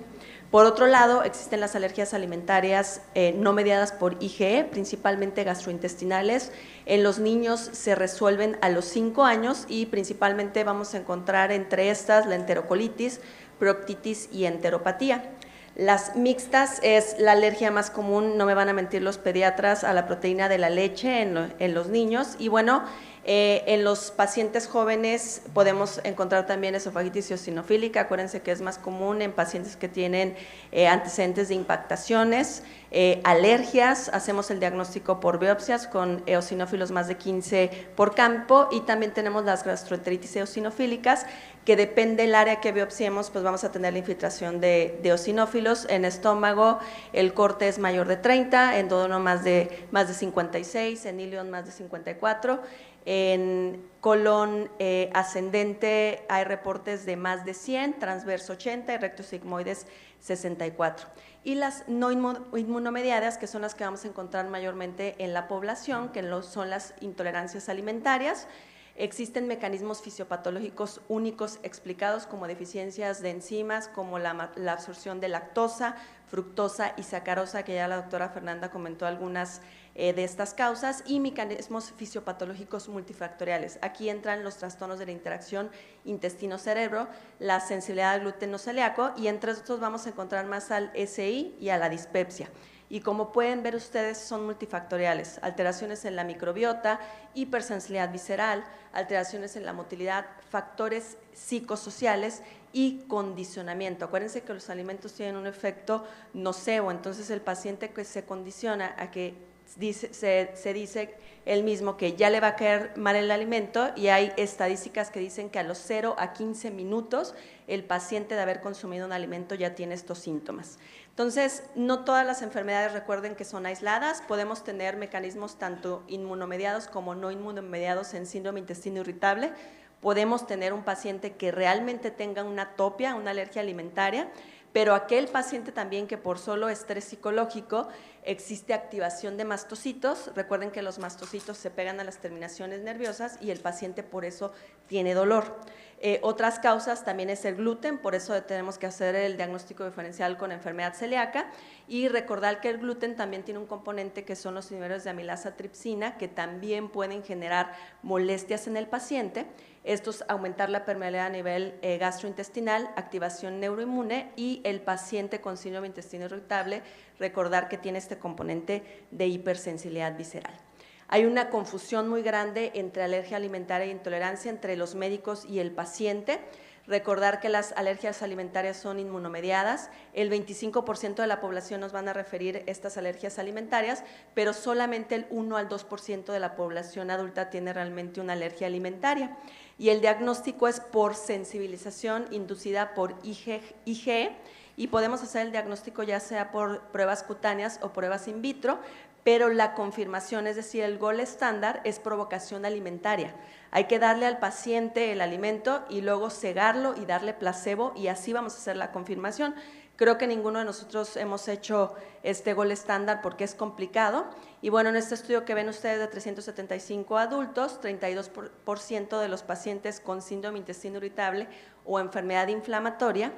Por otro lado, existen las alergias alimentarias no mediadas por IgE, principalmente gastrointestinales. En los niños se resuelven a los 5 años y principalmente vamos a encontrar entre estas la enterocolitis, proctitis y enteropatía. Las mixtas es la alergia más común, no me van a mentir los pediatras, a la proteína de la leche en los niños. Y bueno, en los pacientes jóvenes podemos encontrar también esofagitis eosinofílica. Acuérdense que es más común en pacientes que tienen antecedentes de impactaciones, alergias. Hacemos el diagnóstico por biopsias con eosinófilos más de 15 por campo, y también tenemos las gastroenteritis eosinofílicas, que depende del área que biopsiemos, pues vamos a tener la infiltración de eosinófilos. En estómago el corte es mayor de 30, en duodeno más de 56, en ilion más de 54. En colon ascendente hay reportes de más de 100, transverso 80 y recto sigmoides 64. Y las no inmunomediadas, que son las que vamos a encontrar mayormente en la población, que son las intolerancias alimentarias. Existen mecanismos fisiopatológicos únicos explicados, como deficiencias de enzimas, como la absorción de lactosa, fructosa y sacarosa, que ya la doctora Fernanda comentó algunas de estas causas, y mecanismos fisiopatológicos multifactoriales. Aquí entran los trastornos de la interacción intestino-cerebro, la sensibilidad al gluten no celíaco, y entre estos vamos a encontrar más al SI y a la dispepsia. Y como pueden ver ustedes, son multifactoriales: alteraciones en la microbiota, hipersensibilidad visceral, alteraciones en la motilidad, factores psicosociales y condicionamiento. Acuérdense que los alimentos tienen un efecto nocebo, entonces el paciente que se condiciona a que se dice él mismo que ya le va a caer mal el alimento, y hay estadísticas que dicen que a los 0 a 15 minutos el paciente de haber consumido un alimento ya tiene estos síntomas. Entonces, no todas las enfermedades, recuerden que son aisladas, podemos tener mecanismos tanto inmunomediados como no inmunomediados en síndrome intestino irritable. Podemos tener un paciente que realmente tenga una atopia, una alergia alimentaria, pero aquel paciente también que por solo estrés psicológico existe activación de mastocitos. Recuerden que los mastocitos se pegan a las terminaciones nerviosas y el paciente por eso tiene dolor. Otras causas también es el gluten, por eso tenemos que hacer el diagnóstico diferencial con enfermedad celíaca, y recordar que el gluten también tiene un componente que son los niveles de amilasa tripsina, que también pueden generar molestias en el paciente. Estos aumentar la permeabilidad a nivel gastrointestinal, activación neuroinmune, y el paciente con síndrome de intestino irritable, recordar que tiene este componente de hipersensibilidad visceral. Hay una confusión muy grande entre alergia alimentaria e intolerancia entre los médicos y el paciente. Recordar que las alergias alimentarias son inmunomediadas, el 25% de la población nos van a referir estas alergias alimentarias, pero solamente el 1 al 2% de la población adulta tiene realmente una alergia alimentaria. Y el diagnóstico es por sensibilización inducida por IgE, y podemos hacer el diagnóstico ya sea por pruebas cutáneas o pruebas in vitro, pero la confirmación, es decir, el gol estándar es provocación alimentaria. Hay que darle al paciente el alimento y luego cegarlo y darle placebo, y así vamos a hacer la confirmación, Creo que ninguno de nosotros hemos hecho este gol estándar porque es complicado. Y bueno, en este estudio que ven ustedes de 375 adultos, 32% de los pacientes con síndrome intestino irritable o enfermedad inflamatoria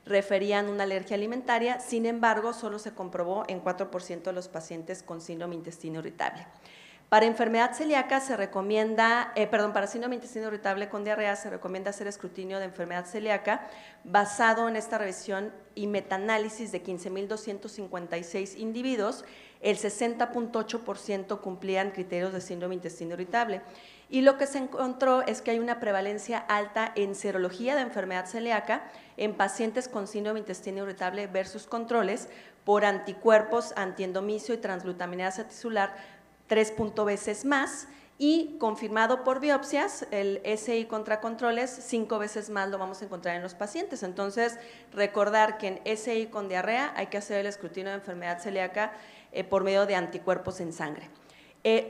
referían una alergia alimentaria. Sin embargo, solo se comprobó en 4% de los pacientes con síndrome intestino irritable. Para enfermedad celíaca se recomienda, para síndrome intestino irritable con diarrea se recomienda hacer escrutinio de enfermedad celíaca basado en esta revisión y metaanálisis de 15.256 individuos. El 60.8% cumplían criterios de síndrome intestino irritable. Y lo que se encontró es que hay una prevalencia alta en serología de enfermedad celíaca en pacientes con síndrome intestino irritable versus controles por anticuerpos antiendomicio y transglutaminasa tisular 3 veces más, y confirmado por biopsias, el SI contra controles 5 veces más lo vamos a encontrar en los pacientes. Entonces, recordar que en SI con diarrea hay que hacer el escrutinio de enfermedad celíaca por medio de anticuerpos en sangre.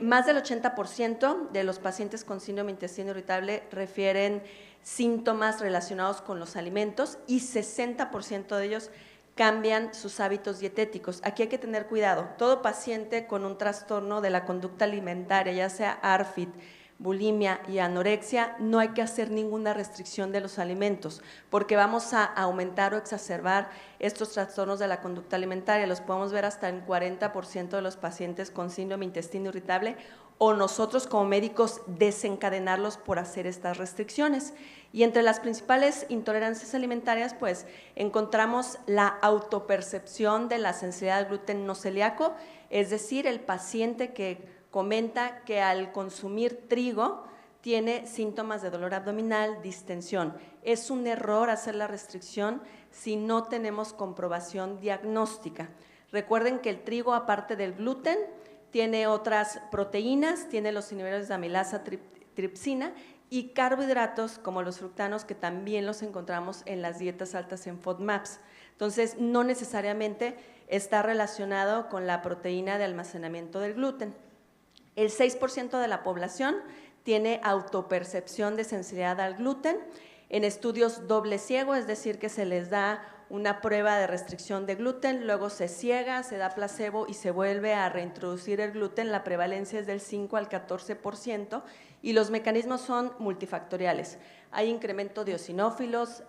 Más del 80% de los pacientes con síndrome intestino irritable refieren síntomas relacionados con los alimentos y 60% de ellos cambian sus hábitos dietéticos. Aquí hay que tener cuidado. Todo paciente con un trastorno de la conducta alimentaria, ya sea ARFID, bulimia y anorexia, no hay que hacer ninguna restricción de los alimentos, porque vamos a aumentar o exacerbar estos trastornos de la conducta alimentaria. Los podemos ver hasta en 40% de los pacientes con síndrome intestino irritable, o nosotros como médicos desencadenarlos por hacer estas restricciones. Y entre las principales intolerancias alimentarias, pues encontramos la autopercepción de la sensibilidad al gluten no celíaco, es decir, el paciente que comenta que al consumir trigo tiene síntomas de dolor abdominal, distensión. Es un error hacer la restricción si no tenemos comprobación diagnóstica. Recuerden que el trigo, aparte del gluten, tiene otras proteínas, tiene los inhibidores de amilasa, tripsina y carbohidratos como los fructanos, que también los encontramos en las dietas altas en FODMAPs. Entonces, no necesariamente está relacionado con la proteína de almacenamiento del gluten. El 6% de la población tiene autopercepción de sensibilidad al gluten. En estudios doble ciego, es decir, que se les da una prueba de restricción de gluten, luego se ciega, se da placebo y se vuelve a reintroducir el gluten, la prevalencia es del 5 al 14% y los mecanismos son multifactoriales. Hay incremento de eosinófilos,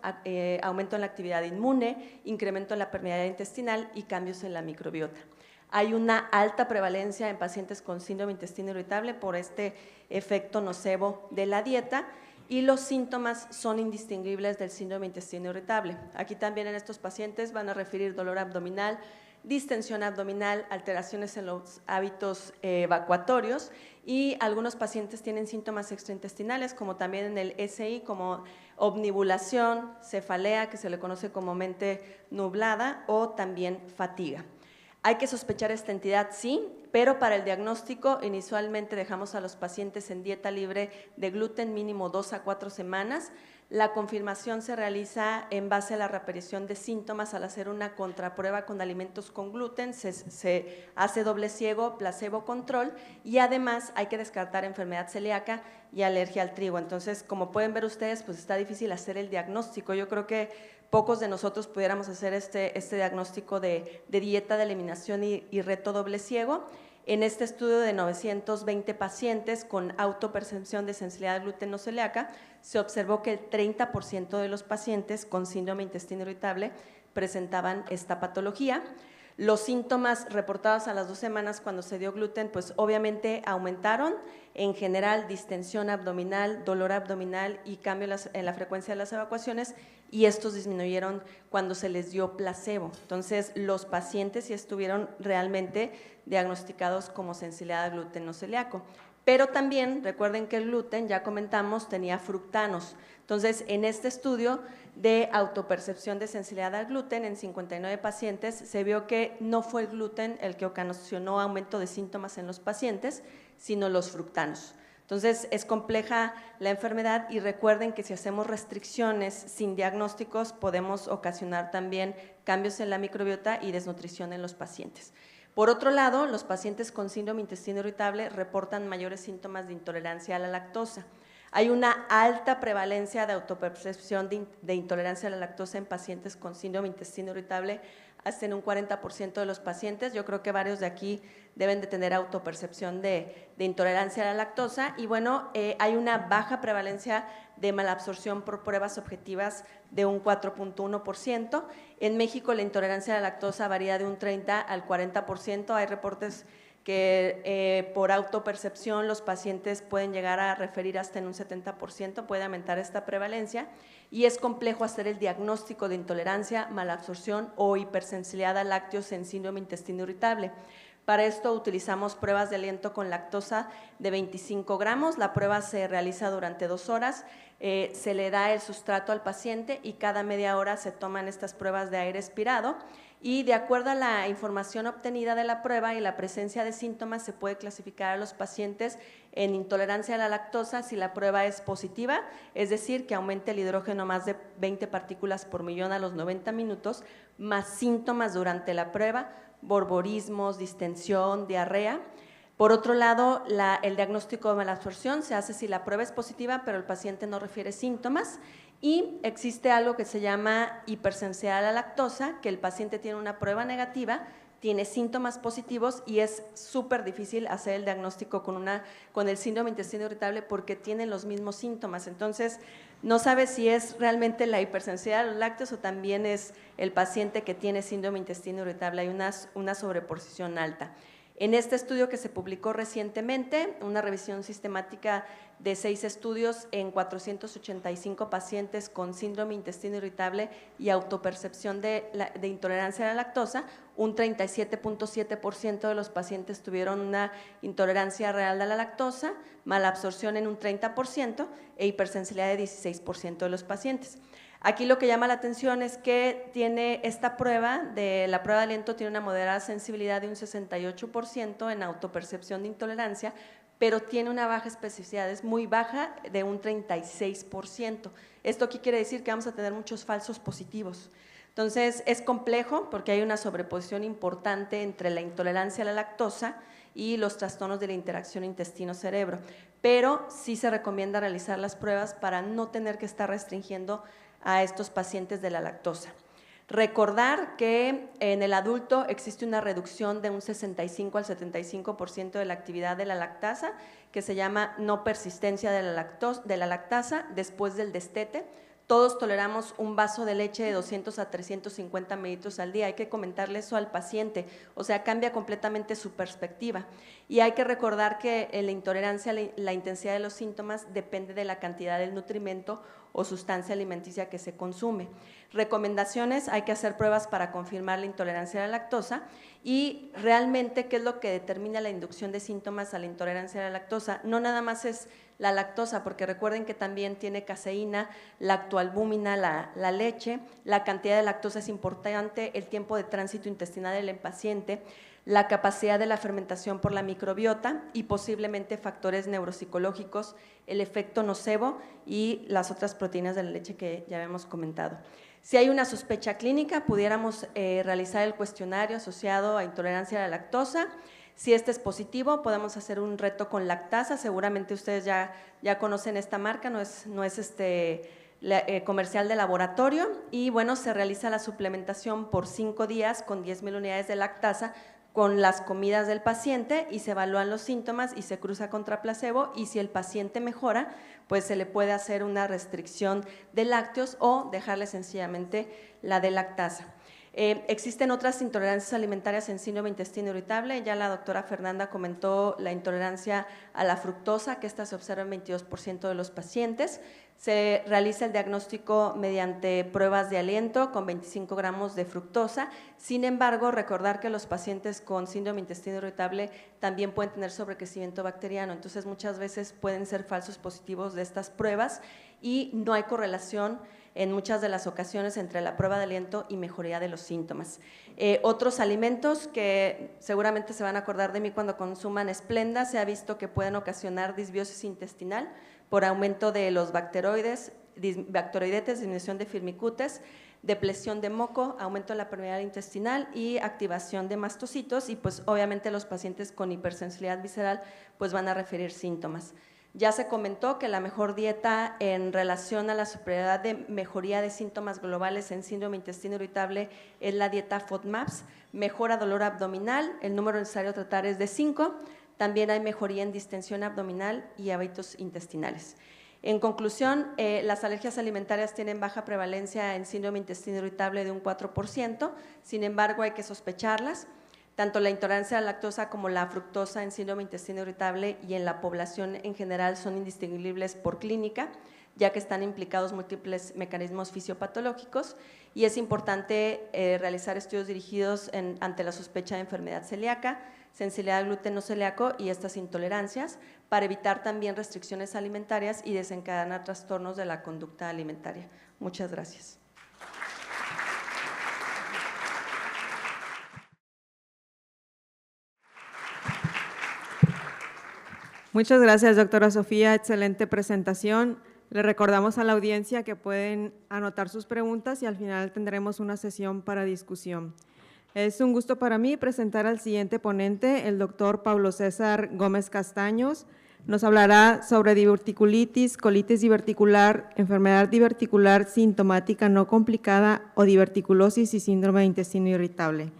aumento en la actividad inmune, incremento en la permeabilidad intestinal y cambios en la microbiota. Hay una alta prevalencia en pacientes con síndrome intestino irritable por este efecto nocebo de la dieta, y los síntomas son indistinguibles del síndrome intestino irritable. Aquí también en estos pacientes van a referir dolor abdominal, distensión abdominal, alteraciones en los hábitos evacuatorios, y algunos pacientes tienen síntomas extraintestinales, como también en el SI, como omnibulación, cefalea, que se le conoce como mente nublada, o también fatiga. Hay que sospechar esta entidad, sí, pero para el diagnóstico inicialmente dejamos a los pacientes en dieta libre de gluten mínimo 2 a 4 semanas. La confirmación se realiza en base a la reaparición de síntomas al hacer una contraprueba con alimentos con gluten, se hace doble ciego, placebo control, y además hay que descartar enfermedad celíaca y alergia al trigo. Entonces, como pueden ver ustedes, pues está difícil hacer el diagnóstico. Yo creo que pocos de nosotros pudiéramos hacer este diagnóstico de dieta de eliminación y reto doble ciego. En este estudio de 920 pacientes con autopercepción de sensibilidad al gluten no celíaca, se observó que el 30% de los pacientes con síndrome intestino irritable presentaban esta patología. Los síntomas reportados a las 2 semanas cuando se dio gluten, pues obviamente aumentaron, en general distensión abdominal, dolor abdominal y cambio en la frecuencia de las evacuaciones, y estos disminuyeron cuando se les dio placebo. Entonces, los pacientes sí estuvieron realmente diagnosticados como sensibilidad al gluten no celíaco. Pero también recuerden que el gluten, ya comentamos, tenía fructanos. Entonces, en este estudio de autopercepción de sensibilidad al gluten en 59 pacientes, se vio que no fue el gluten el que ocasionó aumento de síntomas en los pacientes, sino los fructanos. Entonces, es compleja la enfermedad, y recuerden que si hacemos restricciones sin diagnósticos podemos ocasionar también cambios en la microbiota y desnutrición en los pacientes. Por otro lado, los pacientes con síndrome intestino irritable reportan mayores síntomas de intolerancia a la lactosa. Hay una alta prevalencia de autopercepción de intolerancia a la lactosa en pacientes con síndrome de intestino irritable, hasta en un 40% de los pacientes. Yo creo que varios de aquí deben de tener autopercepción de intolerancia a la lactosa. Y bueno, hay una baja prevalencia de malabsorción por pruebas objetivas de un 4.1%. En México la intolerancia a la lactosa varía de un 30 al 40%. Hay reportes que por autopercepción los pacientes pueden llegar a referir hasta en un 70%, puede aumentar esta prevalencia, y es complejo hacer el diagnóstico de intolerancia, malabsorción o hipersensibilidad a lácteos en síndrome intestino irritable. Para esto utilizamos pruebas de aliento con lactosa de 25 gramos, la prueba se realiza durante 2 horas, se le da el sustrato al paciente y cada media hora se toman estas pruebas de aire expirado, y de acuerdo a la información obtenida de la prueba y la presencia de síntomas se puede clasificar a los pacientes en intolerancia a la lactosa si la prueba es positiva, es decir, que aumente el hidrógeno más de 20 partículas por millón a los 90 minutos, más síntomas durante la prueba, borborismos, distensión, diarrea. Por otro lado, el diagnóstico de malabsorción se hace si la prueba es positiva, pero el paciente no refiere síntomas. Y existe algo que se llama hipersensibilidad a la lactosa, que el paciente tiene una prueba negativa, tiene síntomas positivos y es súper difícil hacer el diagnóstico con el síndrome intestino irritable porque tienen los mismos síntomas. Entonces, no sabe si es realmente la hipersensibilidad a los lácteos o también es el paciente que tiene síndrome intestino irritable. Hay una sobreposición alta. En este estudio que se publicó recientemente, una revisión sistemática de 6 estudios en 485 pacientes con síndrome intestino irritable y autopercepción de intolerancia a la lactosa, un 37.7% de los pacientes tuvieron una intolerancia real a la lactosa, malabsorción en un 30% e hipersensibilidad de 16% de los pacientes. Aquí lo que llama la atención es que tiene esta prueba, la prueba de aliento tiene una moderada sensibilidad de un 68% en autopercepción de intolerancia, pero tiene una baja especificidad, es muy baja, de un 36%. Esto aquí quiere decir que vamos a tener muchos falsos positivos. Entonces, es complejo porque hay una sobreposición importante entre la intolerancia a la lactosa y los trastornos de la interacción intestino-cerebro, pero sí se recomienda realizar las pruebas para no tener que estar restringiendo a estos pacientes de la lactosa. Recordar que en el adulto existe una reducción de un 65 al 75% de la actividad de la lactasa, que se llama no persistencia de la lactasa después del destete. Todos toleramos un vaso de leche de 200 a 350 mililitros al día, hay que comentarle eso al paciente, o sea, cambia completamente su perspectiva. Y hay que recordar que en la intolerancia, la intensidad de los síntomas depende de la cantidad del nutrimento o sustancia alimenticia que se consume. Recomendaciones: hay que hacer pruebas para confirmar la intolerancia a la lactosa y realmente qué es lo que determina la inducción de síntomas a la intolerancia a la lactosa. No nada más es la lactosa, porque recuerden que también tiene caseína, lactoalbúmina, la leche, la cantidad de lactosa es importante, el tiempo de tránsito intestinal del paciente, la capacidad de la fermentación por la microbiota y posiblemente factores neuropsicológicos, el efecto nocebo y las otras proteínas de la leche que ya habíamos comentado. Si hay una sospecha clínica, pudiéramos realizar el cuestionario asociado a intolerancia a la lactosa. Si este es positivo, podemos hacer un reto con lactasa. Seguramente ustedes ya conocen esta marca, no es comercial de laboratorio. Y bueno, se realiza la suplementación por 5 días con 10,000 unidades de lactasa con las comidas del paciente y se evalúan los síntomas y se cruza contra placebo, y si el paciente mejora, pues se le puede hacer una restricción de lácteos o dejarle sencillamente la de lactasa. Existen otras intolerancias alimentarias en síndrome intestino irritable, ya la doctora Fernanda comentó la intolerancia a la fructosa, que esta se observa en 22% de los pacientes. Se realiza el diagnóstico mediante pruebas de aliento con 25 gramos de fructosa. Sin embargo, recordar que los pacientes con síndrome intestino irritable también pueden tener sobrecrecimiento bacteriano, entonces muchas veces pueden ser falsos positivos de estas pruebas y no hay correlación en muchas de las ocasiones entre la prueba de aliento y mejoría de los síntomas. Otros alimentos que seguramente se van a acordar de mí cuando consuman Splenda, se ha visto que pueden ocasionar disbiosis intestinal por aumento de los bacteroidetes, disminución de firmicutes, depresión de moco, aumento de la permeabilidad intestinal y activación de mastocitos, y pues obviamente los pacientes con hipersensibilidad visceral pues van a referir síntomas. Ya se comentó que la mejor dieta en relación a la superioridad de mejoría de síntomas globales en síndrome de intestino irritable es la dieta FODMAPs, mejora dolor abdominal, el número necesario a tratar es de 5, también hay mejoría en distensión abdominal y hábitos intestinales. En conclusión, las alergias alimentarias tienen baja prevalencia en síndrome de intestino irritable de un 4%, sin embargo hay que sospecharlas. Tanto la intolerancia a la lactosa como la fructosa en síndrome de intestino irritable y en la población en general son indistinguibles por clínica, ya que están implicados múltiples mecanismos fisiopatológicos y es importante realizar estudios dirigidos ante la sospecha de enfermedad celíaca, sensibilidad al gluten no celíaco y estas intolerancias, para evitar también restricciones alimentarias y desencadenar trastornos de la conducta alimentaria. Muchas gracias. Muchas gracias, doctora Sofía. Excelente presentación. Le recordamos a la audiencia que pueden anotar sus preguntas y al final tendremos una sesión para discusión. Es un gusto para mí presentar al siguiente ponente, el doctor Pablo César Gómez Castaños. Nos hablará sobre diverticulitis, colitis diverticular, enfermedad diverticular sintomática no complicada o diverticulosis y síndrome de intestino irritable.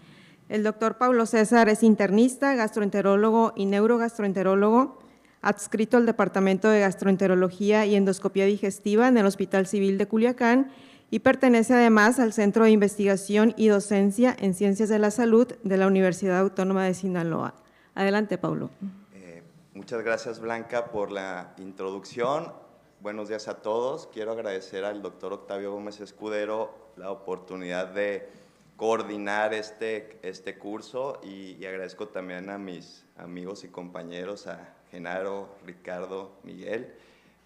El doctor Pablo César es internista, gastroenterólogo y neurogastroenterólogo, adscrito al Departamento de Gastroenterología y Endoscopía Digestiva en el Hospital Civil de Culiacán y pertenece además al Centro de Investigación y Docencia en Ciencias de la Salud de la Universidad Autónoma de Sinaloa. Adelante, Pablo. Muchas gracias, Blanca, por la introducción. Buenos días a todos. Quiero agradecer al doctor Octavio Gómez Escudero la oportunidad de coordinar este curso y agradezco también a mis amigos y compañeros, a Genaro, Ricardo, Miguel,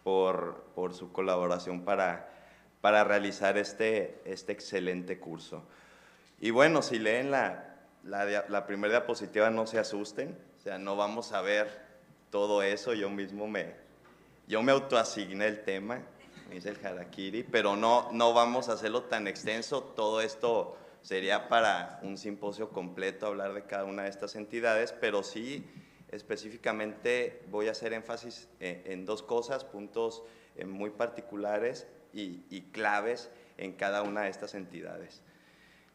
por su colaboración para realizar este excelente curso. Y bueno, si leen la primera diapositiva, no se asusten, o sea, no vamos a ver todo eso, yo me autoasigné el tema, me hice el harakiri, pero no vamos a hacerlo tan extenso, todo esto sería para un simposio completo hablar de cada una de estas entidades, pero sí específicamente voy a hacer énfasis en dos cosas, puntos muy particulares y claves en cada una de estas entidades.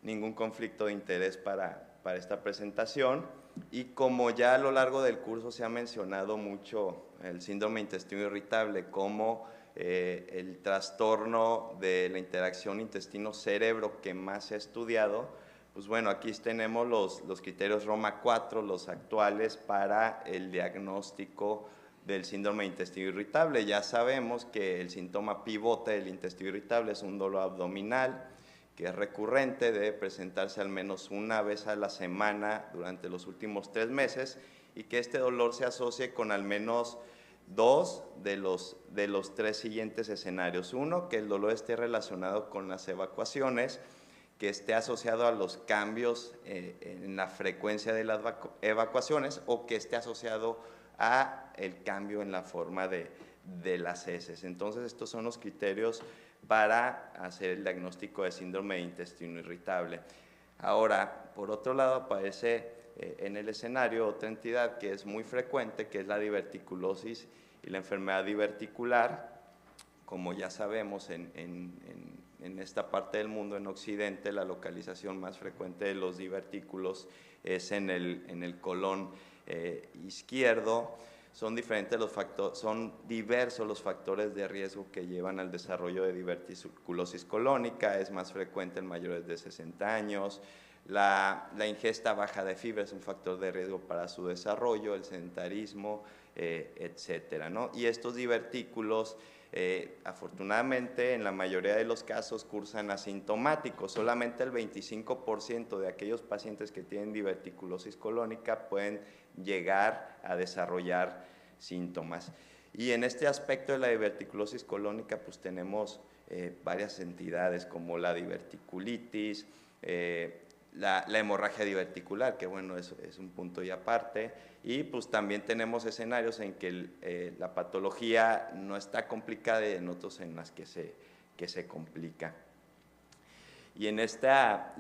Ningún conflicto de interés para esta presentación, y como ya a lo largo del curso se ha mencionado mucho el síndrome de intestino irritable como el trastorno de la interacción intestino-cerebro que más se ha estudiado, pues bueno, aquí tenemos los criterios Roma 4, los actuales para el diagnóstico del síndrome de intestino irritable. Ya sabemos que el síntoma pivote del intestino irritable es un dolor abdominal que es recurrente, debe presentarse al menos una vez a la semana durante los últimos 3 meses y que este dolor se asocie con al menos 2 de los 3 siguientes escenarios. Uno, que el dolor esté relacionado con las evacuaciones, que esté asociado a los cambios en la frecuencia de las evacuaciones o que esté asociado a el cambio en la forma de las heces. Entonces, estos son los criterios para hacer el diagnóstico de síndrome de intestino irritable. Ahora, por otro lado, aparece en el escenario otra entidad que es muy frecuente, que es la diverticulosis y la enfermedad diverticular. Como ya sabemos, en esta parte del mundo, en Occidente, la localización más frecuente de los divertículos es en el colon izquierdo. Son diversos los factores de riesgo que llevan al desarrollo de diverticulosis colónica, es más frecuente en mayores de 60 años. La ingesta baja de fibra es un factor de riesgo para su desarrollo, el sedentarismo, etcétera, ¿no? Y estos divertículos, afortunadamente, en la mayoría de los casos cursan asintomáticos. Solamente el 25% de aquellos pacientes que tienen diverticulosis colónica pueden llegar a desarrollar síntomas. Y en este aspecto de la diverticulosis colónica, pues tenemos varias entidades como la diverticulitis, la hemorragia diverticular, que bueno, es un punto y aparte, y pues también tenemos escenarios en que la patología no está complicada y en otros en las que se complica. Y en esta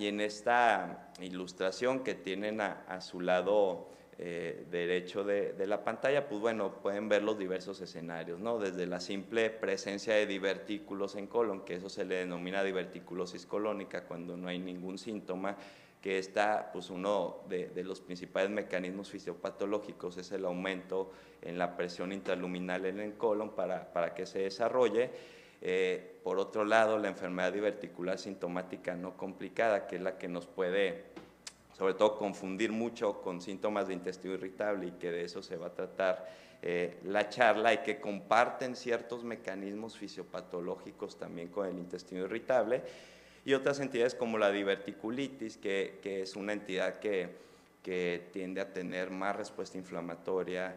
ilustración que tienen a su lado derecho de la pantalla, pues bueno, pueden ver los diversos escenarios, ¿no? Desde la simple presencia de divertículos en colon, que eso se le denomina diverticulosis colónica cuando no hay ningún síntoma, que está, pues uno de los principales mecanismos fisiopatológicos es el aumento en la presión intraluminal en el colon para que se desarrolle. Por otro lado, la enfermedad diverticular sintomática no complicada, que es la que nos puede, sobre todo, confundir mucho con síntomas de intestino irritable, y que de eso se va a tratar la charla, y que comparten ciertos mecanismos fisiopatológicos también con el intestino irritable, y otras entidades como la diverticulitis, que es una entidad que tiende a tener más respuesta inflamatoria,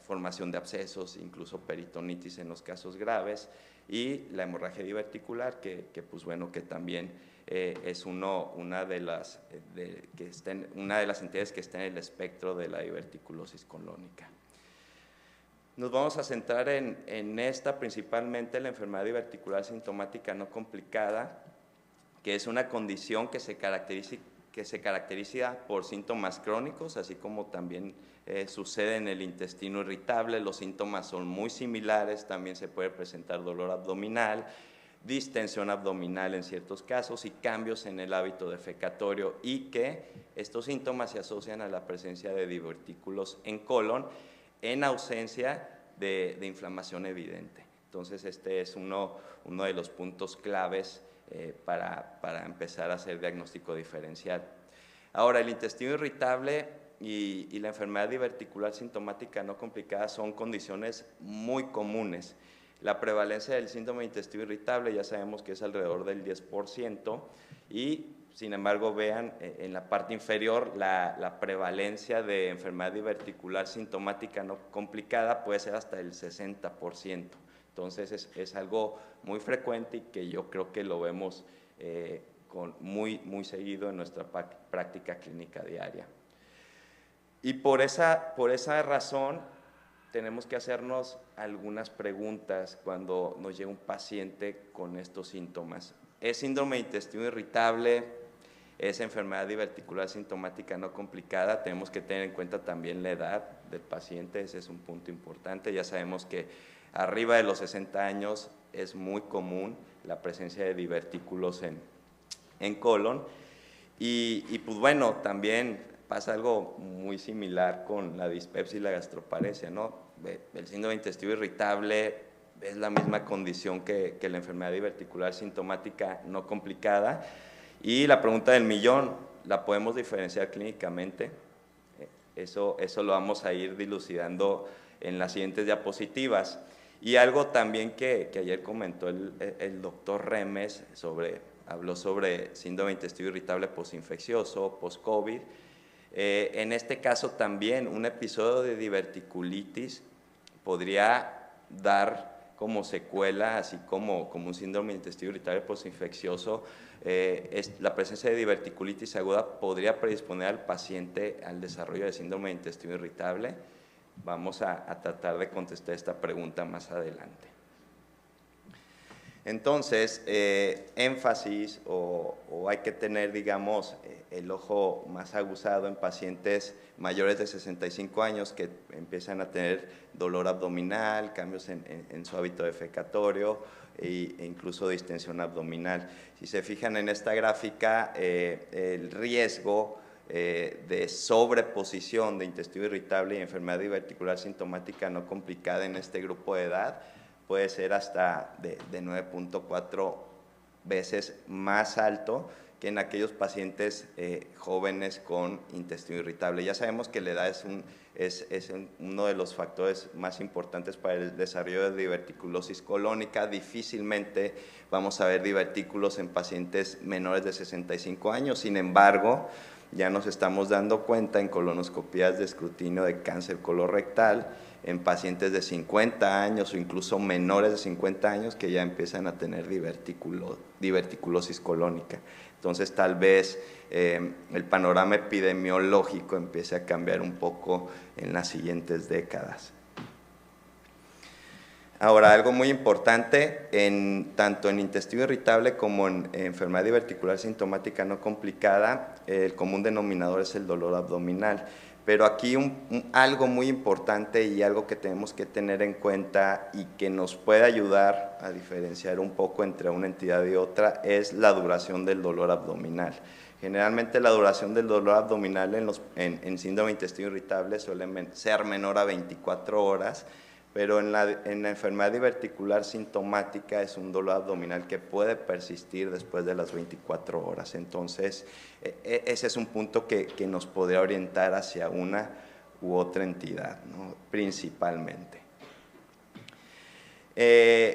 formación de abscesos, incluso peritonitis en los casos graves, y la hemorragia diverticular, que pues bueno, que también es una de las entidades que está en el espectro de la diverticulosis colónica. Nos vamos a centrar en esta, principalmente la enfermedad diverticular sintomática no complicada, que es una condición que se caracteriza por síntomas crónicos, así como también sucede en el intestino irritable. Los síntomas son muy similares, también se puede presentar dolor abdominal, distensión abdominal en ciertos casos y cambios en el hábito defecatorio, y que estos síntomas se asocian a la presencia de divertículos en colon en ausencia de inflamación evidente. Entonces, este es uno de los puntos claves para empezar a hacer diagnóstico diferencial. Ahora, el intestino irritable y la enfermedad diverticular sintomática no complicada son condiciones muy comunes. La prevalencia del síndrome de intestino irritable ya sabemos que es alrededor del 10%, y sin embargo, vean en la parte inferior la prevalencia de enfermedad diverticular sintomática no complicada puede ser hasta el 60%. Entonces es algo muy frecuente y que yo creo que lo vemos muy seguido en nuestra práctica clínica diaria. Y por esa razón tenemos que hacernos algunas preguntas cuando nos llega un paciente con estos síntomas. ¿Es síndrome de intestino irritable? ¿Es enfermedad diverticular sintomática no complicada? Tenemos que tener en cuenta también la edad del paciente, ese es un punto importante. Ya sabemos que arriba de los 60 años es muy común la presencia de divertículos en colon. Y pues bueno, también pasa algo muy similar con la dispepsia y la gastroparesia, ¿no? El síndrome de intestino irritable es la misma condición que la enfermedad diverticular sintomática no complicada. Y la pregunta del millón, ¿la podemos diferenciar clínicamente? Eso lo vamos a ir dilucidando en las siguientes diapositivas. Y algo también que ayer comentó el doctor Remes, habló sobre síndrome de intestino irritable posinfeccioso, post-COVID. En este caso también un episodio de diverticulitis podría dar como secuela, así como un síndrome de intestino irritable posinfeccioso. La presencia de diverticulitis aguda podría predisponer al paciente al desarrollo de síndrome de intestino irritable. Vamos a tratar de contestar esta pregunta más adelante. Entonces, énfasis o hay que tener, digamos, el ojo más aguzado en pacientes mayores de 65 años que empiezan a tener dolor abdominal, cambios en su hábito defecatorio e incluso distensión abdominal. Si se fijan en esta gráfica, el riesgo de sobreposición de intestino irritable y enfermedad diverticular sintomática no complicada en este grupo de edad puede ser hasta de 9.4 veces más alto que en aquellos pacientes jóvenes con intestino irritable. Ya sabemos que la edad es uno de los factores más importantes para el desarrollo de diverticulosis colónica. Difícilmente vamos a ver divertículos en pacientes menores de 65 años. Sin embargo, ya nos estamos dando cuenta en colonoscopías de escrutinio de cáncer colorectal en pacientes de 50 años o incluso menores de 50 años que ya empiezan a tener diverticulosis colónica. Entonces, tal vez el panorama epidemiológico empiece a cambiar un poco en las siguientes décadas. Ahora, algo muy importante, tanto en intestino irritable como en enfermedad diverticular sintomática no complicada, el común denominador es el dolor abdominal, Pero aquí algo muy importante y algo que tenemos que tener en cuenta y que nos puede ayudar a diferenciar un poco entre una entidad y otra es la duración del dolor abdominal. Generalmente la duración del dolor abdominal en síndrome de intestino irritable suele ser menor a 24 horas, pero en la enfermedad diverticular sintomática es un dolor abdominal que puede persistir después de las 24 horas. Entonces, ese es un punto que nos podría orientar hacia una u otra entidad, ¿no? Principalmente.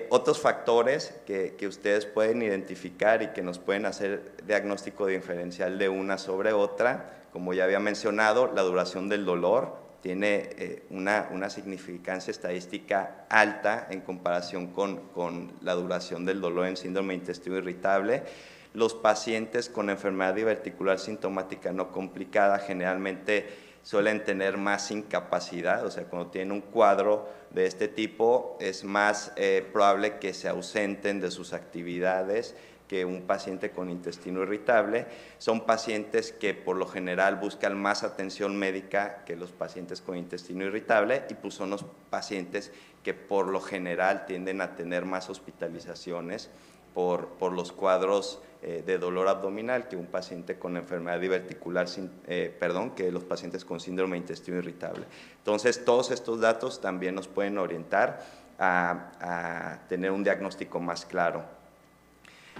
Otros factores que ustedes pueden identificar y que nos pueden hacer diagnóstico diferencial de una sobre otra, como ya había mencionado, la duración del dolor tiene una significancia estadística alta en comparación con la duración del dolor en síndrome de intestino irritable. Los pacientes con enfermedad diverticular sintomática no complicada generalmente suelen tener más incapacidad, o sea, cuando tienen un cuadro de este tipo es más probable que se ausenten de sus actividades que un paciente con intestino irritable. Son pacientes que por lo general buscan más atención médica que los pacientes con intestino irritable y pues son los pacientes que por lo general tienden a tener más hospitalizaciones por los cuadros de dolor abdominal que un paciente con enfermedad diverticular, que los pacientes con síndrome de intestino irritable. Entonces, todos estos datos también nos pueden orientar a tener un diagnóstico más claro.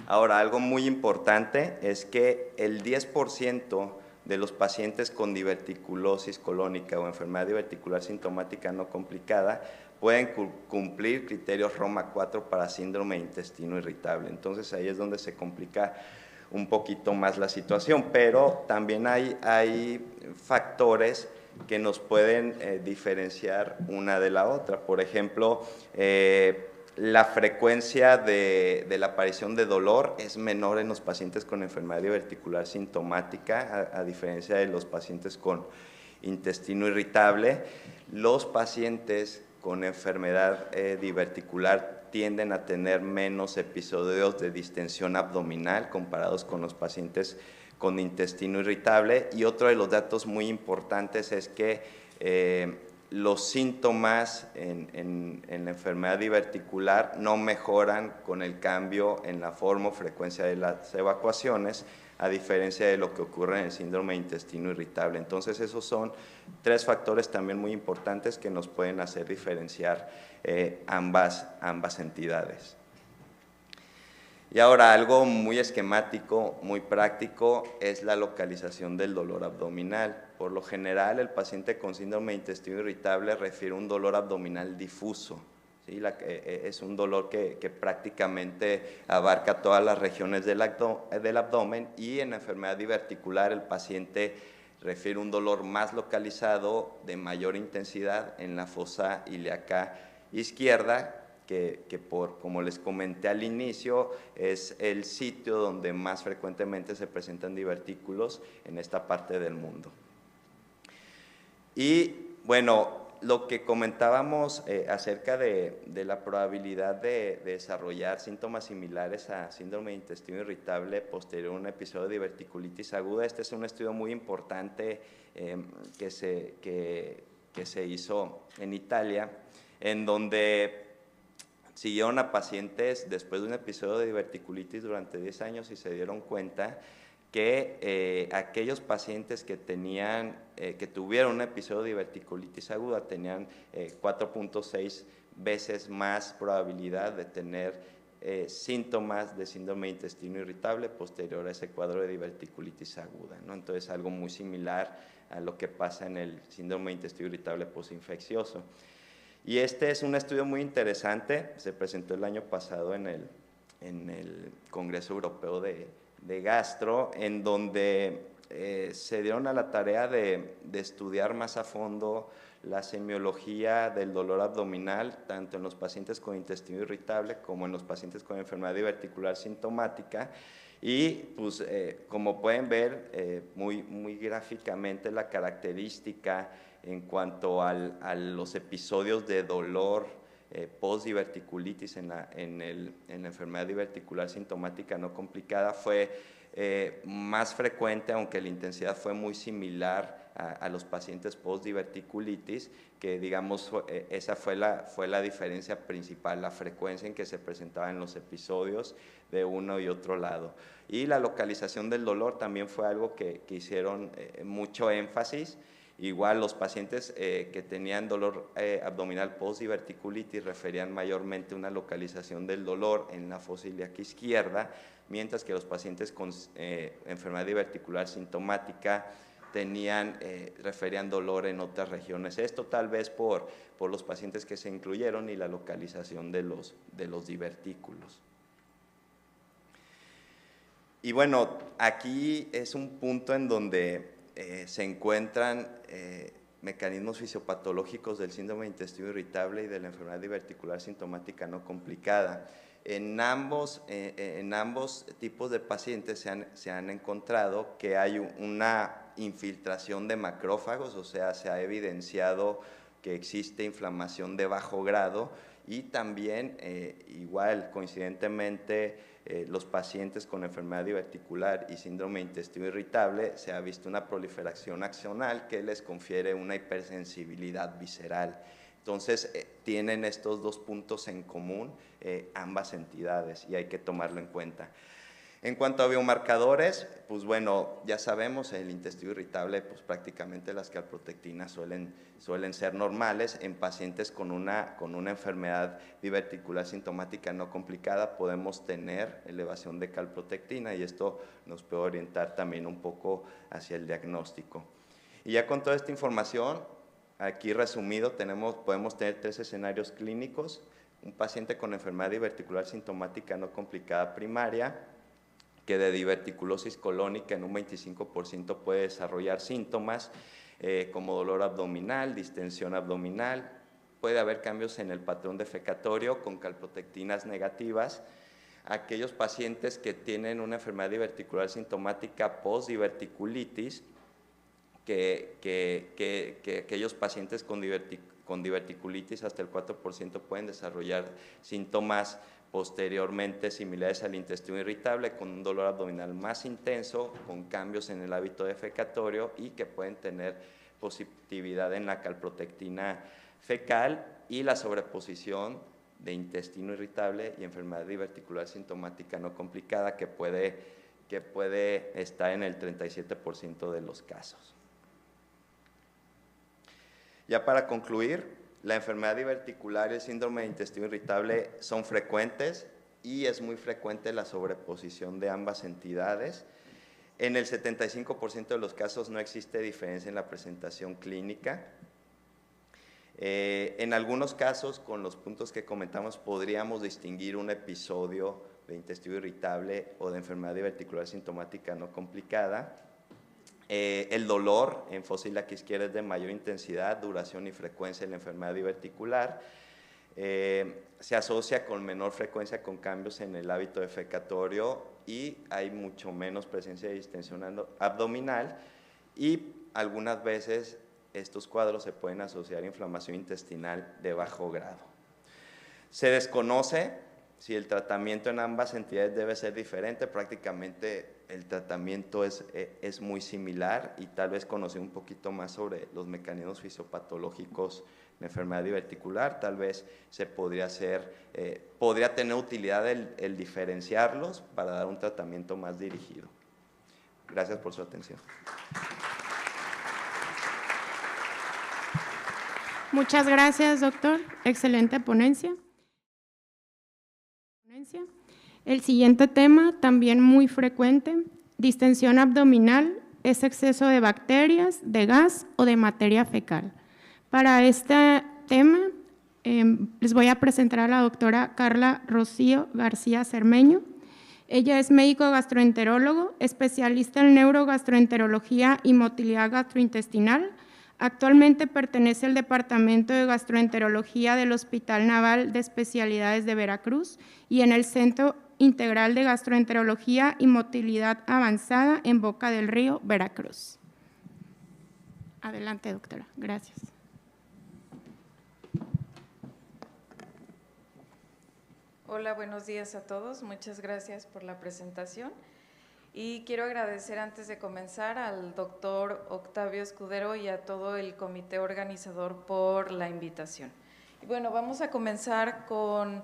Ahora, algo muy importante es que el 10% de los pacientes con diverticulosis colónica o enfermedad diverticular sintomática no complicada pueden cumplir criterios Roma 4 para síndrome de intestino irritable. Entonces, ahí es donde se complica un poquito más la situación, pero también hay factores que nos pueden diferenciar una de la otra. Por ejemplo, la frecuencia de la aparición de dolor es menor en los pacientes con enfermedad diverticular sintomática, a diferencia de los pacientes con intestino irritable. Los pacientes con enfermedad diverticular tienden a tener menos episodios de distensión abdominal comparados con los pacientes con intestino irritable. Y otro de los datos muy importantes es que los síntomas en la enfermedad diverticular no mejoran con el cambio en la forma o frecuencia de las evacuaciones, a diferencia de lo que ocurre en el síndrome de intestino irritable. Entonces, esos son 3 factores también muy importantes que nos pueden hacer diferenciar ambas entidades. Y ahora, algo muy esquemático, muy práctico, es la localización del dolor abdominal. Por lo general, el paciente con síndrome de intestino irritable refiere a un dolor abdominal difuso. ¿Sí? Es un dolor que prácticamente abarca todas las regiones del abdomen, y en la enfermedad diverticular el paciente refiere un dolor más localizado, de mayor intensidad en la fosa ilíaca izquierda, que como les comenté al inicio, es el sitio donde más frecuentemente se presentan divertículos en esta parte del mundo. Y bueno, lo que comentábamos acerca de la probabilidad de desarrollar síntomas similares a síndrome de intestino irritable posterior a un episodio de diverticulitis aguda, este es un estudio muy importante que se hizo en Italia, en donde siguieron a pacientes después de un episodio de diverticulitis durante 10 años y se dieron cuenta que aquellos pacientes que tuvieron un episodio de diverticulitis aguda tenían 4.6 veces más probabilidad de tener síntomas de síndrome de intestino irritable posterior a ese cuadro de diverticulitis aguda, ¿no? Entonces, algo muy similar a lo que pasa en el síndrome de intestino irritable posinfeccioso. Y este es un estudio muy interesante, se presentó el año pasado en el Congreso Europeo de Gastro, en donde se dieron a la tarea de estudiar más a fondo la semiología del dolor abdominal, tanto en los pacientes con intestino irritable como en los pacientes con enfermedad diverticular sintomática. Y pues, como pueden ver muy gráficamente, la característica en cuanto a los episodios de dolor postdiverticulitis en la enfermedad diverticular sintomática no complicada fue más frecuente, aunque la intensidad fue muy similar a los pacientes postdiverticulitis, que digamos esa fue la diferencia principal, la frecuencia en que se presentaban los episodios de uno y otro lado. Y la localización del dolor también fue algo que hicieron mucho énfasis. Igual los pacientes que tenían dolor abdominal postdiverticulitis referían mayormente una localización del dolor en la fosa ilíaca izquierda, mientras que los pacientes con enfermedad diverticular sintomática referían dolor en otras regiones. Esto tal vez por los pacientes que se incluyeron y la localización de los divertículos. Y bueno, aquí es un punto en donde se encuentran mecanismos fisiopatológicos del síndrome de intestino irritable y de la enfermedad diverticular sintomática no complicada. En ambos tipos de pacientes se han encontrado que hay una infiltración de macrófagos, o sea, se ha evidenciado que existe inflamación de bajo grado, y también, igual, coincidentemente, los pacientes con enfermedad diverticular y síndrome de intestino irritable se ha visto una proliferación axonal que les confiere una hipersensibilidad visceral. Entonces, tienen estos dos puntos en común ambas entidades y hay que tomarlo en cuenta. En cuanto a biomarcadores, pues bueno, ya sabemos, el intestino irritable, pues prácticamente las calprotectinas suelen ser normales. En pacientes con una enfermedad diverticular sintomática no complicada podemos tener elevación de calprotectina y esto nos puede orientar también un poco hacia el diagnóstico. Y ya con toda esta información, aquí resumido, podemos tener 3 escenarios clínicos: un paciente con enfermedad diverticular sintomática no complicada primaria, que de diverticulosis colónica en un 25% puede desarrollar síntomas como dolor abdominal, distensión abdominal, puede haber cambios en el patrón defecatorio con calprotectinas negativas. Aquellos pacientes que tienen una enfermedad diverticular sintomática postdiverticulitis, que aquellos pacientes con diverticulitis hasta el 4% pueden desarrollar síntomas posteriormente similares al intestino irritable, con un dolor abdominal más intenso, con cambios en el hábito defecatorio y que pueden tener positividad en la calprotectina fecal y la sobreposición de intestino irritable y enfermedad diverticular sintomática no complicada que puede estar en el 37% de los casos. Ya para concluir, la enfermedad diverticular y el síndrome de intestino irritable son frecuentes y es muy frecuente la sobreposición de ambas entidades. En el 75% de los casos no existe diferencia en la presentación clínica. En algunos casos, con los puntos que comentamos, podríamos distinguir un episodio de intestino irritable o de enfermedad diverticular sintomática no complicada. El dolor en fosa ilíaca izquierda es de mayor intensidad, duración y frecuencia en la enfermedad diverticular. Se asocia con menor frecuencia con cambios en el hábito defecatorio y hay mucho menos presencia de distensión abdominal, y algunas veces estos cuadros se pueden asociar a inflamación intestinal de bajo grado. Se desconoce si el tratamiento en ambas entidades debe ser diferente. Prácticamente el tratamiento es muy similar, y tal vez conocer un poquito más sobre los mecanismos fisiopatológicos de enfermedad diverticular, tal vez se podría tener utilidad el diferenciarlos para dar un tratamiento más dirigido. Gracias por su atención. Muchas gracias, doctor. Excelente ponencia. El siguiente tema, también muy frecuente: distensión abdominal, es exceso de bacterias, de gas o de materia fecal. Para este tema les voy a presentar a la doctora Carla Rocío García Cermeño. Ella es médico gastroenterólogo, especialista en neurogastroenterología y motilidad gastrointestinal. Actualmente pertenece al Departamento de Gastroenterología del Hospital Naval de Especialidades de Veracruz y en el Centro Integral de Gastroenterología y Motilidad Avanzada en Boca del Río, Veracruz. Adelante, doctora. Gracias. Hola, buenos días a todos. Muchas gracias por la presentación. Y quiero agradecer antes de comenzar al doctor Octavio Escudero y a todo el comité organizador por la invitación. Y bueno, vamos a comenzar con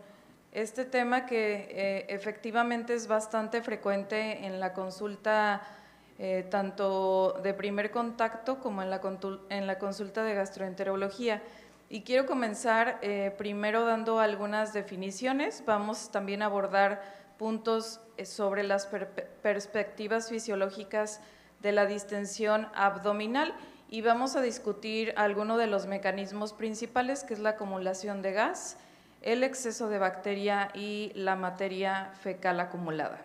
este tema que efectivamente es bastante frecuente en la consulta tanto de primer contacto como en la consulta de gastroenterología. Y quiero comenzar primero dando algunas definiciones. Vamos también a abordar puntos sobre las perspectivas fisiológicas de la distensión abdominal y vamos a discutir algunos de los mecanismos principales, que es la acumulación de gas, el exceso de bacteria y la materia fecal acumulada.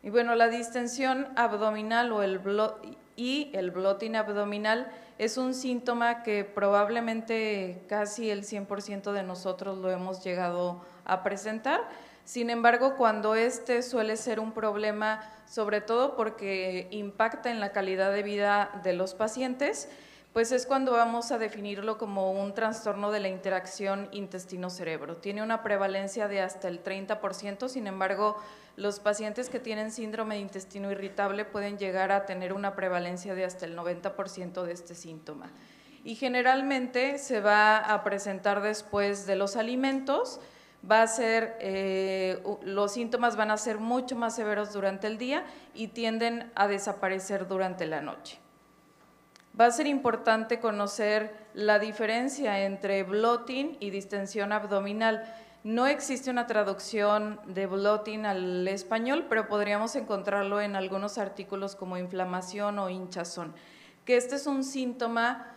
Y bueno, la distensión abdominal o el bloating abdominal es un síntoma que probablemente casi el 100% de nosotros lo hemos llegado a presentar. Sin embargo, cuando este suele ser un problema, sobre todo porque impacta en la calidad de vida de los pacientes, pues es cuando vamos a definirlo como un trastorno de la interacción intestino-cerebro. Tiene una prevalencia de hasta el 30%, sin embargo, los pacientes que tienen síndrome de intestino irritable pueden llegar a tener una prevalencia de hasta el 90% de este síntoma. Y generalmente se va a presentar después de los alimentos, los síntomas van a ser mucho más severos durante el día y tienden a desaparecer durante la noche. Va a ser importante conocer la diferencia entre bloating y distensión abdominal. No existe una traducción de bloating al español, pero podríamos encontrarlo en algunos artículos como inflamación o hinchazón, que este es un síntoma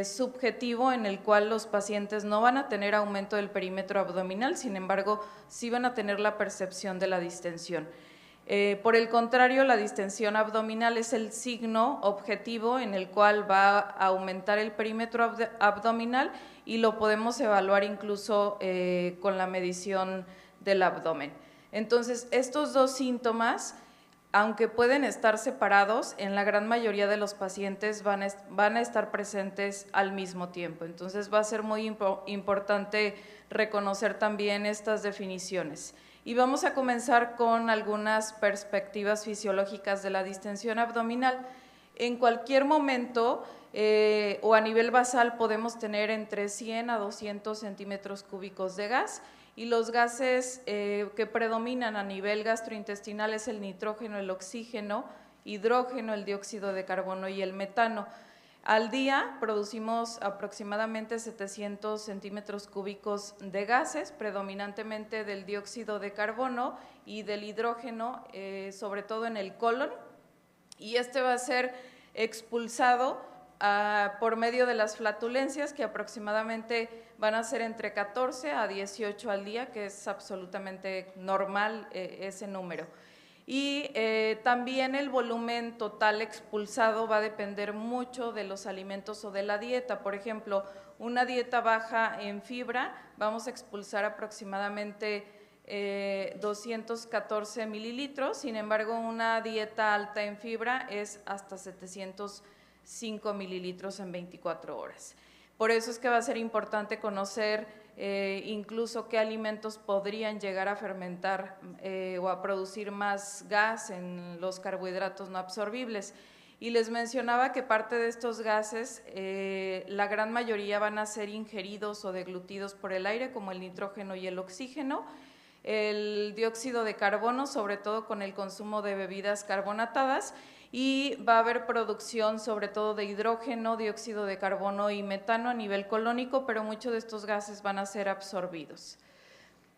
subjetivo en el cual los pacientes no van a tener aumento del perímetro abdominal, sin embargo, sí van a tener la percepción de la distensión. Por el contrario, la distensión abdominal es el signo objetivo en el cual va a aumentar el perímetro abdominal y lo podemos evaluar incluso con la medición del abdomen. Entonces, estos dos síntomas, aunque pueden estar separados, en la gran mayoría de los pacientes van a estar presentes al mismo tiempo. Entonces, va a ser muy importante reconocer también estas definiciones. Y vamos a comenzar con algunas perspectivas fisiológicas de la distensión abdominal. En cualquier momento o a nivel basal podemos tener entre 100 a 200 centímetros cúbicos de gas y los gases que predominan a nivel gastrointestinal es el nitrógeno, el oxígeno, hidrógeno, el dióxido de carbono y el metano. Al día producimos aproximadamente 700 centímetros cúbicos de gases, predominantemente del dióxido de carbono y del hidrógeno, sobre todo en el colon, y este va a ser expulsado por medio de las flatulencias, que aproximadamente van a ser entre 14 a 18 al día, que es absolutamente normal ese número. Y también el volumen total expulsado va a depender mucho de los alimentos o de la dieta. Por ejemplo, una dieta baja en fibra, vamos a expulsar aproximadamente 214 mililitros, sin embargo, una dieta alta en fibra es hasta 705 mililitros en 24 horas. Por eso es que va a ser importante conocer incluso qué alimentos podrían llegar a fermentar o a producir más gas en los carbohidratos no absorbibles. Y les mencionaba que parte de estos gases, la gran mayoría van a ser ingeridos o deglutidos por el aire, como el nitrógeno y el oxígeno, el dióxido de carbono, sobre todo con el consumo de bebidas carbonatadas, y va a haber producción sobre todo de hidrógeno, dióxido de carbono y metano a nivel colónico, pero muchos de estos gases van a ser absorbidos.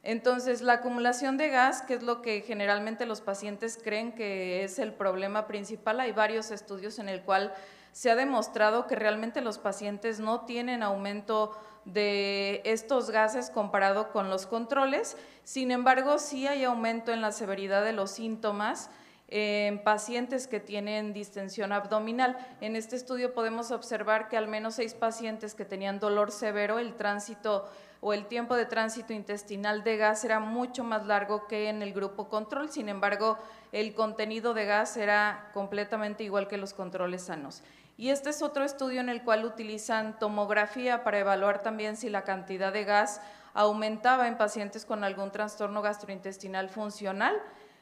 Entonces, la acumulación de gas, que es lo que generalmente los pacientes creen que es el problema principal, hay varios estudios en el cual se ha demostrado que realmente los pacientes no tienen aumento de estos gases comparado con los controles, sin embargo, sí hay aumento en la severidad de los síntomas en pacientes que tienen distensión abdominal. En este estudio podemos observar que al menos 6 pacientes que tenían dolor severo, el tránsito o el tiempo de tránsito intestinal de gas era mucho más largo que en el grupo control, sin embargo, el contenido de gas era completamente igual que los controles sanos. Y este es otro estudio en el cual utilizan tomografía para evaluar también si la cantidad de gas aumentaba en pacientes con algún trastorno gastrointestinal funcional,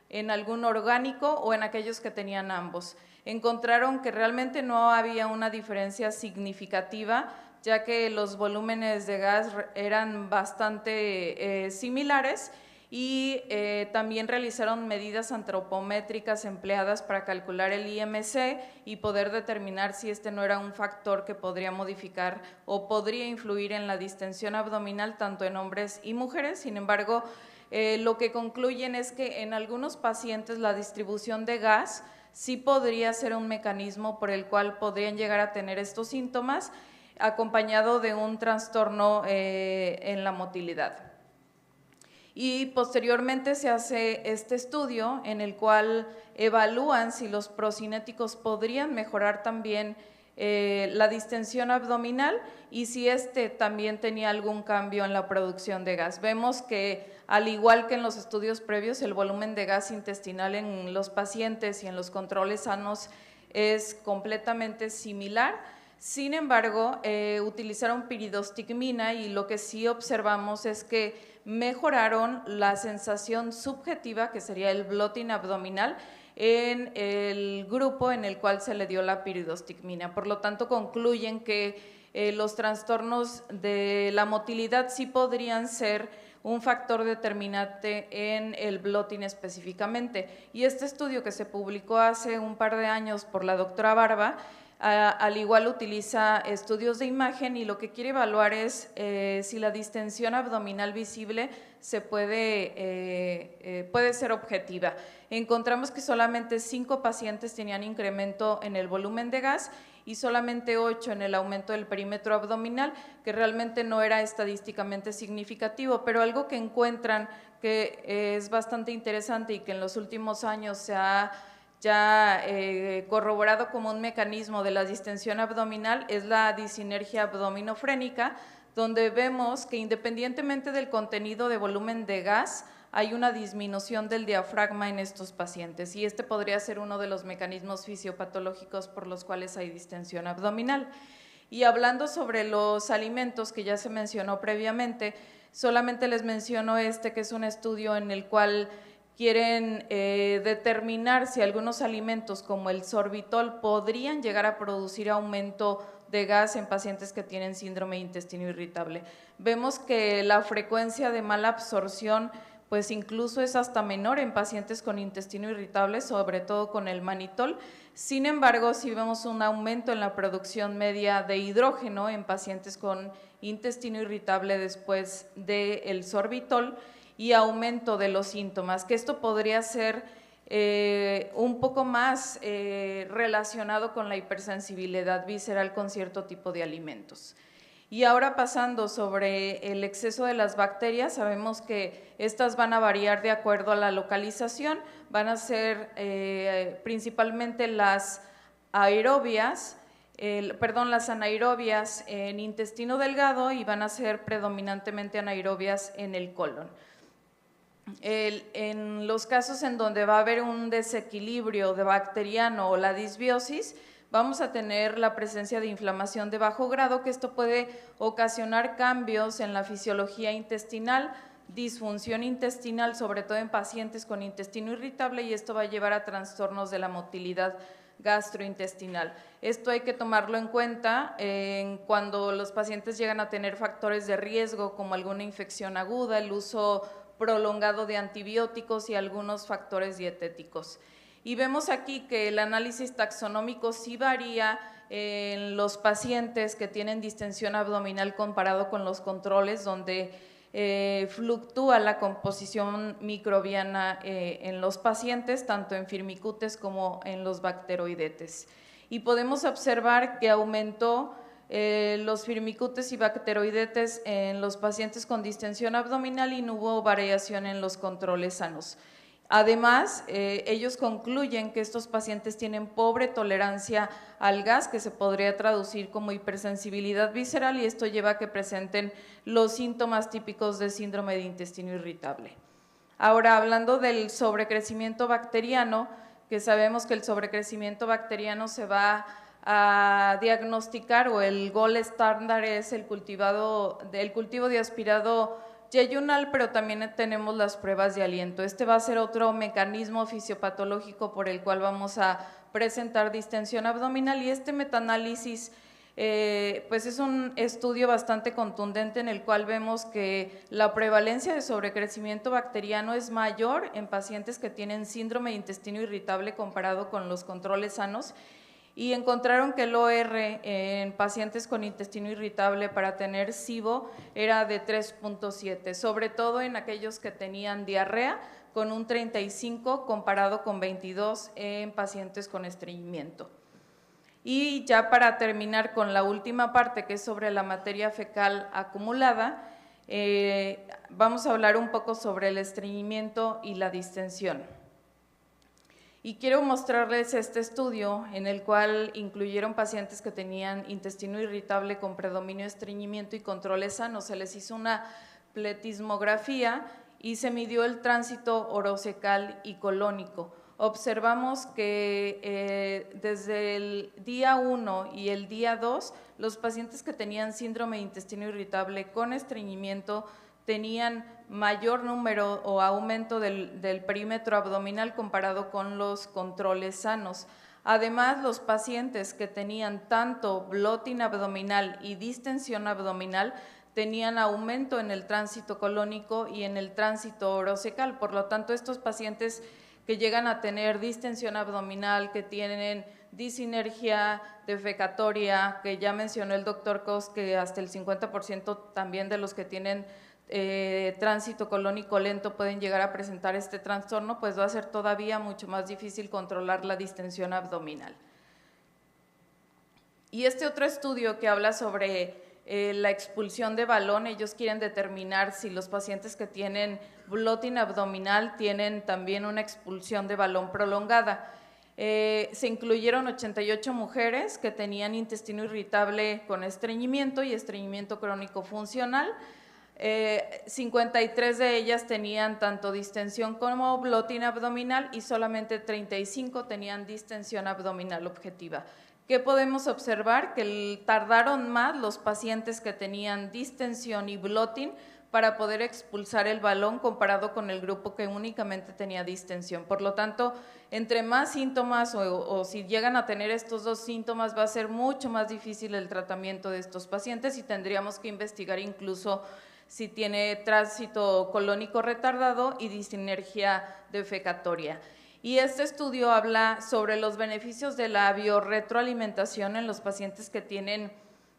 en algún orgánico o en aquellos que tenían ambos. Encontraron que realmente no había una diferencia significativa, ya que los volúmenes de gas eran bastante similares, y también realizaron medidas antropométricas empleadas para calcular el IMC y poder determinar si este no era un factor que podría modificar o podría influir en la distensión abdominal tanto en hombres y mujeres. Sin embargo, lo que concluyen es que en algunos pacientes la distribución de gas sí podría ser un mecanismo por el cual podrían llegar a tener estos síntomas, acompañado de un trastorno en la motilidad. Y posteriormente se hace este estudio en el cual evalúan si los procinéticos podrían mejorar también la distensión abdominal y si este también tenía algún cambio en la producción de gas. Vemos que, al igual que en los estudios previos, el volumen de gas intestinal en los pacientes y en los controles sanos es completamente similar. Sin embargo, utilizaron piridostigmina y lo que sí observamos es que mejoraron la sensación subjetiva, que sería el bloating abdominal, en el grupo en el cual se le dio la piridostigmina. Por lo tanto, concluyen que los trastornos de la motilidad sí podrían ser un factor determinante en el bloating específicamente. Y este estudio, que se publicó hace un par de años por la doctora Barba, al igual utiliza estudios de imagen y lo que quiere evaluar es si la distensión abdominal visible se puede ser objetiva. Encontramos que solamente 5 pacientes tenían incremento en el volumen de gas y solamente 8 en el aumento del perímetro abdominal, que realmente no era estadísticamente significativo, pero algo que encuentran que es bastante interesante y que en los últimos años se ha ya corroborado como un mecanismo de la distensión abdominal es la disinergia abdominofrénica, donde vemos que independientemente del contenido de volumen de gas, hay una disminución del diafragma en estos pacientes, y este podría ser uno de los mecanismos fisiopatológicos por los cuales hay distensión abdominal. Y hablando sobre los alimentos que ya se mencionó previamente, solamente les menciono que es un estudio en el cual quieren determinar si algunos alimentos como el sorbitol podrían llegar a producir aumento de gas en pacientes que tienen síndrome de intestino irritable. Vemos que la frecuencia de mala absorción pues incluso es hasta menor en pacientes con intestino irritable, sobre todo con el manitol. Sin embargo, sí vemos un aumento en la producción media de hidrógeno en pacientes con intestino irritable después del sorbitol, y aumento de los síntomas, que esto podría ser un poco más relacionado con la hipersensibilidad visceral con cierto tipo de alimentos. Y ahora pasando sobre el exceso de las bacterias, sabemos que estas van a variar de acuerdo a la localización, van a ser principalmente las anaerobias en intestino delgado, y van a ser predominantemente anaerobias en el colon. En los casos en donde va a haber un desequilibrio de bacteriano o la disbiosis, vamos a tener la presencia de inflamación de bajo grado, que esto puede ocasionar cambios en la fisiología intestinal, disfunción intestinal, sobre todo en pacientes con intestino irritable, y esto va a llevar a trastornos de la motilidad gastrointestinal. Esto hay que tomarlo en cuenta cuando los pacientes llegan a tener factores de riesgo como alguna infección aguda, el uso prolongado de antibióticos y algunos factores dietéticos. Y vemos aquí que el análisis taxonómico sí varía en los pacientes que tienen distensión abdominal comparado con los controles, donde fluctúa la composición microbiana en los pacientes, tanto en firmicutes como en los bacteroidetes. Y podemos observar que aumentó los firmicutes y bacteroidetes en los pacientes con distensión abdominal y no hubo variación en los controles sanos. Además, ellos concluyen que estos pacientes tienen pobre tolerancia al gas, que se podría traducir como hipersensibilidad visceral, y esto lleva a que presenten los síntomas típicos de síndrome de intestino irritable. Ahora, hablando del sobrecrecimiento bacteriano, que sabemos que el sobrecrecimiento bacteriano se va a diagnosticar, o el gol estándar es el cultivo de aspirado yeyunal, pero también tenemos las pruebas de aliento. Este va a ser otro mecanismo fisiopatológico por el cual vamos a presentar distensión abdominal, y este metaanálisis pues es un estudio bastante contundente en el cual vemos que la prevalencia de sobrecrecimiento bacteriano es mayor en pacientes que tienen síndrome de intestino irritable comparado con los controles sanos, y encontraron que el OR en pacientes con intestino irritable para tener SIBO era de 3.7, sobre todo en aquellos que tenían diarrea, con un 35 comparado con 22 en pacientes con estreñimiento. Y ya para terminar con la última parte, que es sobre la materia fecal acumulada, vamos a hablar un poco sobre el estreñimiento y la distensión. Y quiero mostrarles este estudio en el cual incluyeron pacientes que tenían intestino irritable con predominio de estreñimiento y controles sanos. Se les hizo una pletismografía y se midió el tránsito orocecal y colónico. Observamos que desde el día 1 y el día 2, los pacientes que tenían síndrome de intestino irritable con estreñimiento tenían mayor número o aumento del perímetro abdominal comparado con los controles sanos. Además, los pacientes que tenían tanto bloating abdominal y distensión abdominal tenían aumento en el tránsito colónico y en el tránsito orocecal. Por lo tanto, estos pacientes que llegan a tener distensión abdominal, que tienen disinergia defecatoria, que ya mencionó el doctor Cos, que hasta el 50% también de los que tienen tránsito colónico lento pueden llegar a presentar este trastorno, pues va a ser todavía mucho más difícil controlar la distensión abdominal. Y este otro estudio que habla sobre la expulsión de balón, ellos quieren determinar si los pacientes que tienen bloating abdominal tienen también una expulsión de balón prolongada. Se incluyeron 88 mujeres que tenían intestino irritable con estreñimiento y estreñimiento crónico funcional. 53 de ellas tenían tanto distensión como bloating abdominal y solamente 35 tenían distensión abdominal objetiva. ¿Qué podemos observar? Que tardaron más los pacientes que tenían distensión y bloating para poder expulsar el balón comparado con el grupo que únicamente tenía distensión. Por lo tanto, entre más síntomas o si llegan a tener estos dos síntomas, va a ser mucho más difícil el tratamiento de estos pacientes y tendríamos que investigar incluso si tiene tránsito colónico retardado y disinergia defecatoria. Y este estudio habla sobre los beneficios de la biorretroalimentación en los pacientes que tienen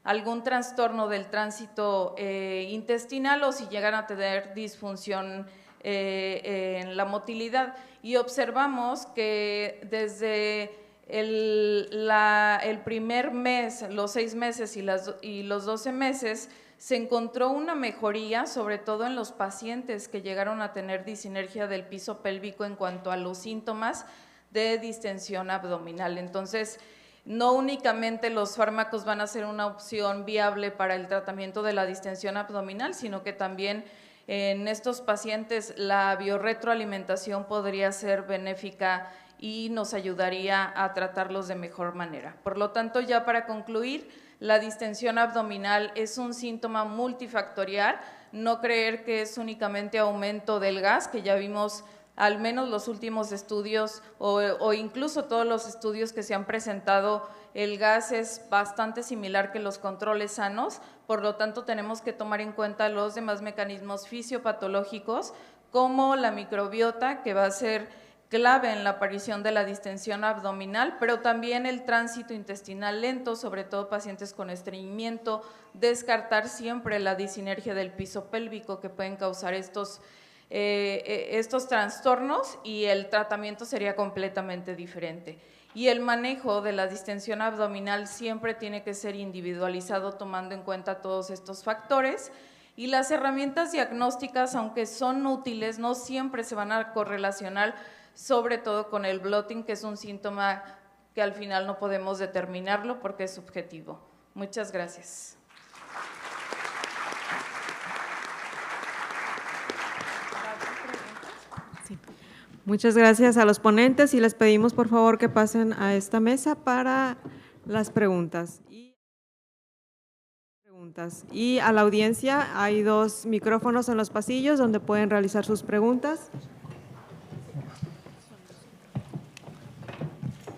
algún trastorno del tránsito intestinal o si llegan a tener disfunción en la motilidad. Y observamos que desde el primer mes, los 6 meses y los 12 meses, se encontró una mejoría, sobre todo en los pacientes que llegaron a tener disinergia del piso pélvico en cuanto a los síntomas de distensión abdominal. Entonces, no únicamente los fármacos van a ser una opción viable para el tratamiento de la distensión abdominal, sino que también en estos pacientes la biorretroalimentación podría ser benéfica y nos ayudaría a tratarlos de mejor manera. Por lo tanto, ya para concluir, la distensión abdominal es un síntoma multifactorial, no creer que es únicamente aumento del gas, que ya vimos al menos los últimos estudios o incluso todos los estudios que se han presentado, el gas es bastante similar que los controles sanos, por lo tanto tenemos que tomar en cuenta los demás mecanismos fisiopatológicos como la microbiota, que va a ser clave en la aparición de la distensión abdominal, pero también el tránsito intestinal lento, sobre todo pacientes con estreñimiento, descartar siempre la disinergia del piso pélvico que pueden causar estos trastornos y el tratamiento sería completamente diferente. Y el manejo de la distensión abdominal siempre tiene que ser individualizado tomando en cuenta todos estos factores. Y las herramientas diagnósticas, aunque son útiles, no siempre se van a correlacionar, sobre todo con el bloating, que es un síntoma que al final no podemos determinarlo porque es subjetivo. Muchas gracias. Sí. Muchas gracias a los ponentes y les pedimos por favor que pasen a esta mesa para las preguntas. Y a la audiencia hay 2 micrófonos en los pasillos donde pueden realizar sus preguntas.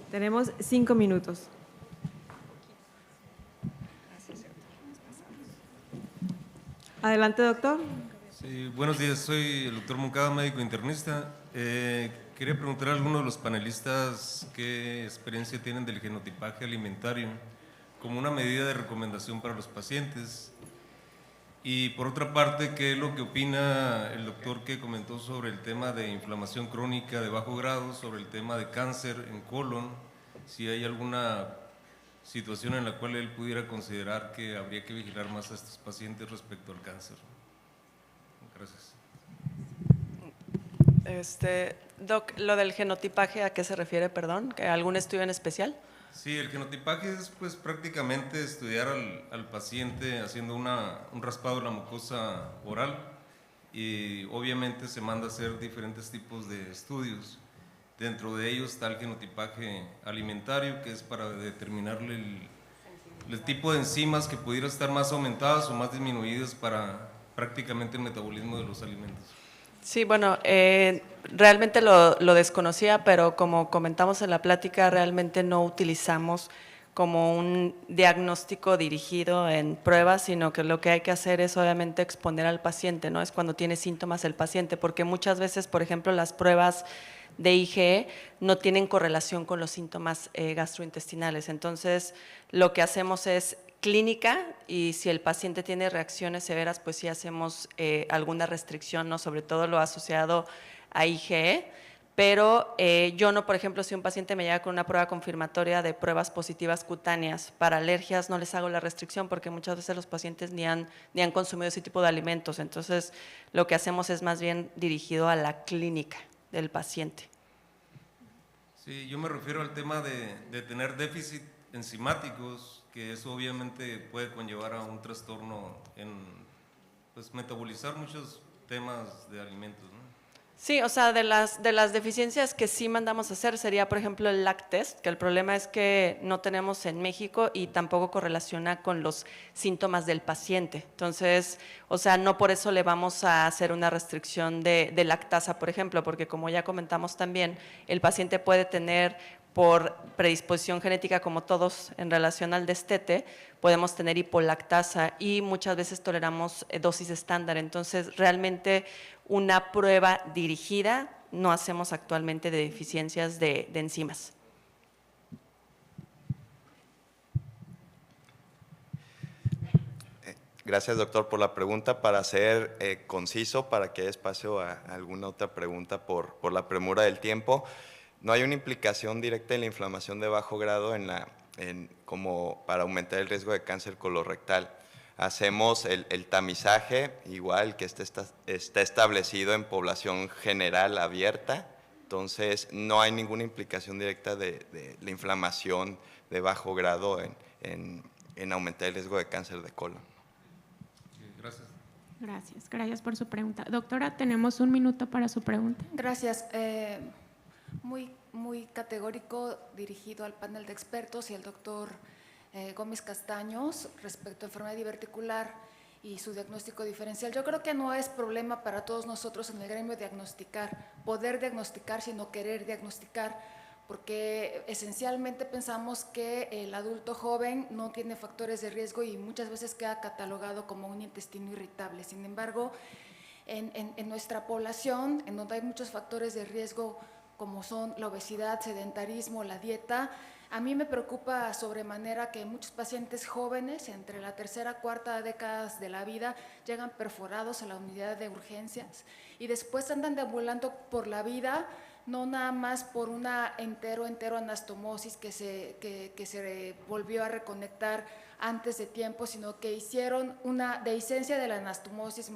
Tenemos 5 minutos. Adelante, doctor. Sí, buenos días, soy el doctor Moncada, médico internista. Quería preguntar a algunos de los panelistas qué experiencia tienen del genotipaje alimentario como una medida de recomendación para los pacientes. Y por otra parte, ¿qué es lo que opina el doctor que comentó sobre el tema de inflamación crónica de bajo grado, sobre el tema de cáncer en colon? Si hay alguna situación en la cual él pudiera considerar que habría que vigilar más a estos pacientes respecto al cáncer. Gracias. Doc, lo del genotipaje, ¿a qué se refiere, perdón? ¿Algún estudio en especial? Sí, el genotipaje es pues prácticamente estudiar al paciente haciendo un raspado de la mucosa oral y obviamente se manda a hacer diferentes tipos de estudios. Dentro de ellos está el genotipaje alimentario, que es para determinarle el tipo de enzimas que pudiera estar más aumentadas o más disminuidas para prácticamente el metabolismo de los alimentos. Sí, bueno, realmente lo desconocía, pero como comentamos en la plática, realmente no utilizamos como un diagnóstico dirigido en pruebas, sino que lo que hay que hacer es obviamente exponer al paciente, ¿no? Es cuando tiene síntomas el paciente, porque muchas veces, por ejemplo, las pruebas de IgE no tienen correlación con los síntomas gastrointestinales. Entonces, lo que hacemos es clínica y si el paciente tiene reacciones severas, pues sí hacemos alguna restricción, ¿no? Sobre todo lo asociado a IgE, pero yo no, por ejemplo, si un paciente me llega con una prueba confirmatoria de pruebas positivas cutáneas para alergias, no les hago la restricción porque muchas veces los pacientes ni han consumido ese tipo de alimentos. Entonces, lo que hacemos es más bien dirigido a la clínica del paciente. Sí, yo me refiero al tema de tener déficit enzimáticos, que eso obviamente puede conllevar a un trastorno en pues, metabolizar muchos temas de alimentos, ¿no? Sí, o sea, de las deficiencias que sí mandamos a hacer sería, por ejemplo, el LAC test, que el problema es que no tenemos en México y tampoco correlaciona con los síntomas del paciente. Entonces, o sea, no por eso le vamos a hacer una restricción de lactasa, por ejemplo, porque como ya comentamos también, el paciente puede tener por predisposición genética, como todos en relación al destete, podemos tener hipolactasa y muchas veces toleramos dosis estándar. Entonces, realmente una prueba dirigida no hacemos actualmente de deficiencias de enzimas. Gracias, doctor, por la pregunta. Para ser conciso, para que haya espacio a alguna otra pregunta por la premura del tiempo, no hay una implicación directa en la inflamación de bajo grado como para aumentar el riesgo de cáncer colorectal. Hacemos el tamizaje, igual que está establecido en población general abierta, entonces no hay ninguna implicación directa de la inflamación de bajo grado en aumentar el riesgo de cáncer de colon. Gracias. Gracias por su pregunta. Doctora, tenemos 1 minuto para su pregunta. Gracias. Muy categórico, dirigido al panel de expertos y al doctor Gómez Castaños respecto a enfermedad diverticular y su diagnóstico diferencial. Yo creo que no es problema para todos nosotros en el gremio poder diagnosticar, sino querer diagnosticar, porque esencialmente pensamos que el adulto joven no tiene factores de riesgo y muchas veces queda catalogado como un intestino irritable. Sin embargo, en nuestra población, en donde hay muchos factores de riesgo como son la obesidad, sedentarismo, la dieta, a mí me preocupa sobremanera que muchos pacientes jóvenes, entre la tercera, cuarta décadas de la vida, llegan perforados a la unidad de urgencias y después andan deambulando por la vida, no nada más por una entero anastomosis que se volvió a reconectar antes de tiempo, sino que hicieron una dehiscencia de la anastomosis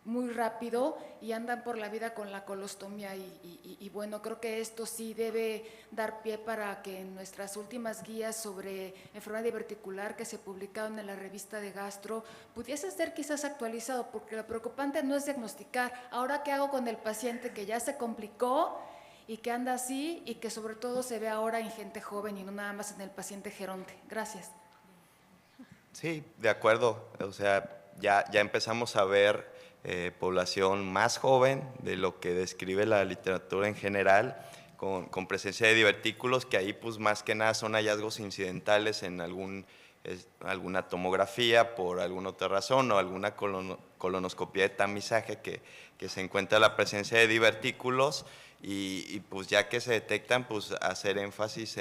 muy rápido y andan por la vida con la colostomía y bueno, creo que esto sí debe dar pie para que en nuestras últimas guías sobre enfermedad diverticular que se publicaron en la revista de Gastro pudiese ser quizás actualizado, porque lo preocupante no es diagnosticar, ahora qué hago con el paciente que ya se complicó y que anda así y que sobre todo se ve ahora en gente joven y no nada más en el paciente geronte. Gracias. Sí, de acuerdo. O sea, ya empezamos a ver población más joven de lo que describe la literatura en general, con presencia de divertículos, que ahí pues más que nada son hallazgos incidentales en alguna tomografía por alguna otra razón o alguna colonoscopia de tamizaje que se encuentra la presencia de divertículos y pues ya que se detectan, pues hacer énfasis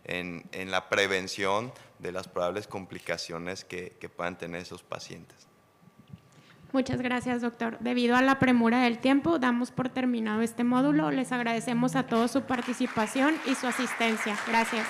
en la prevención de las probables complicaciones que puedan tener esos pacientes. Muchas gracias, doctor. Debido a la premura del tiempo, damos por terminado este módulo. Les agradecemos a todos su participación y su asistencia. Gracias.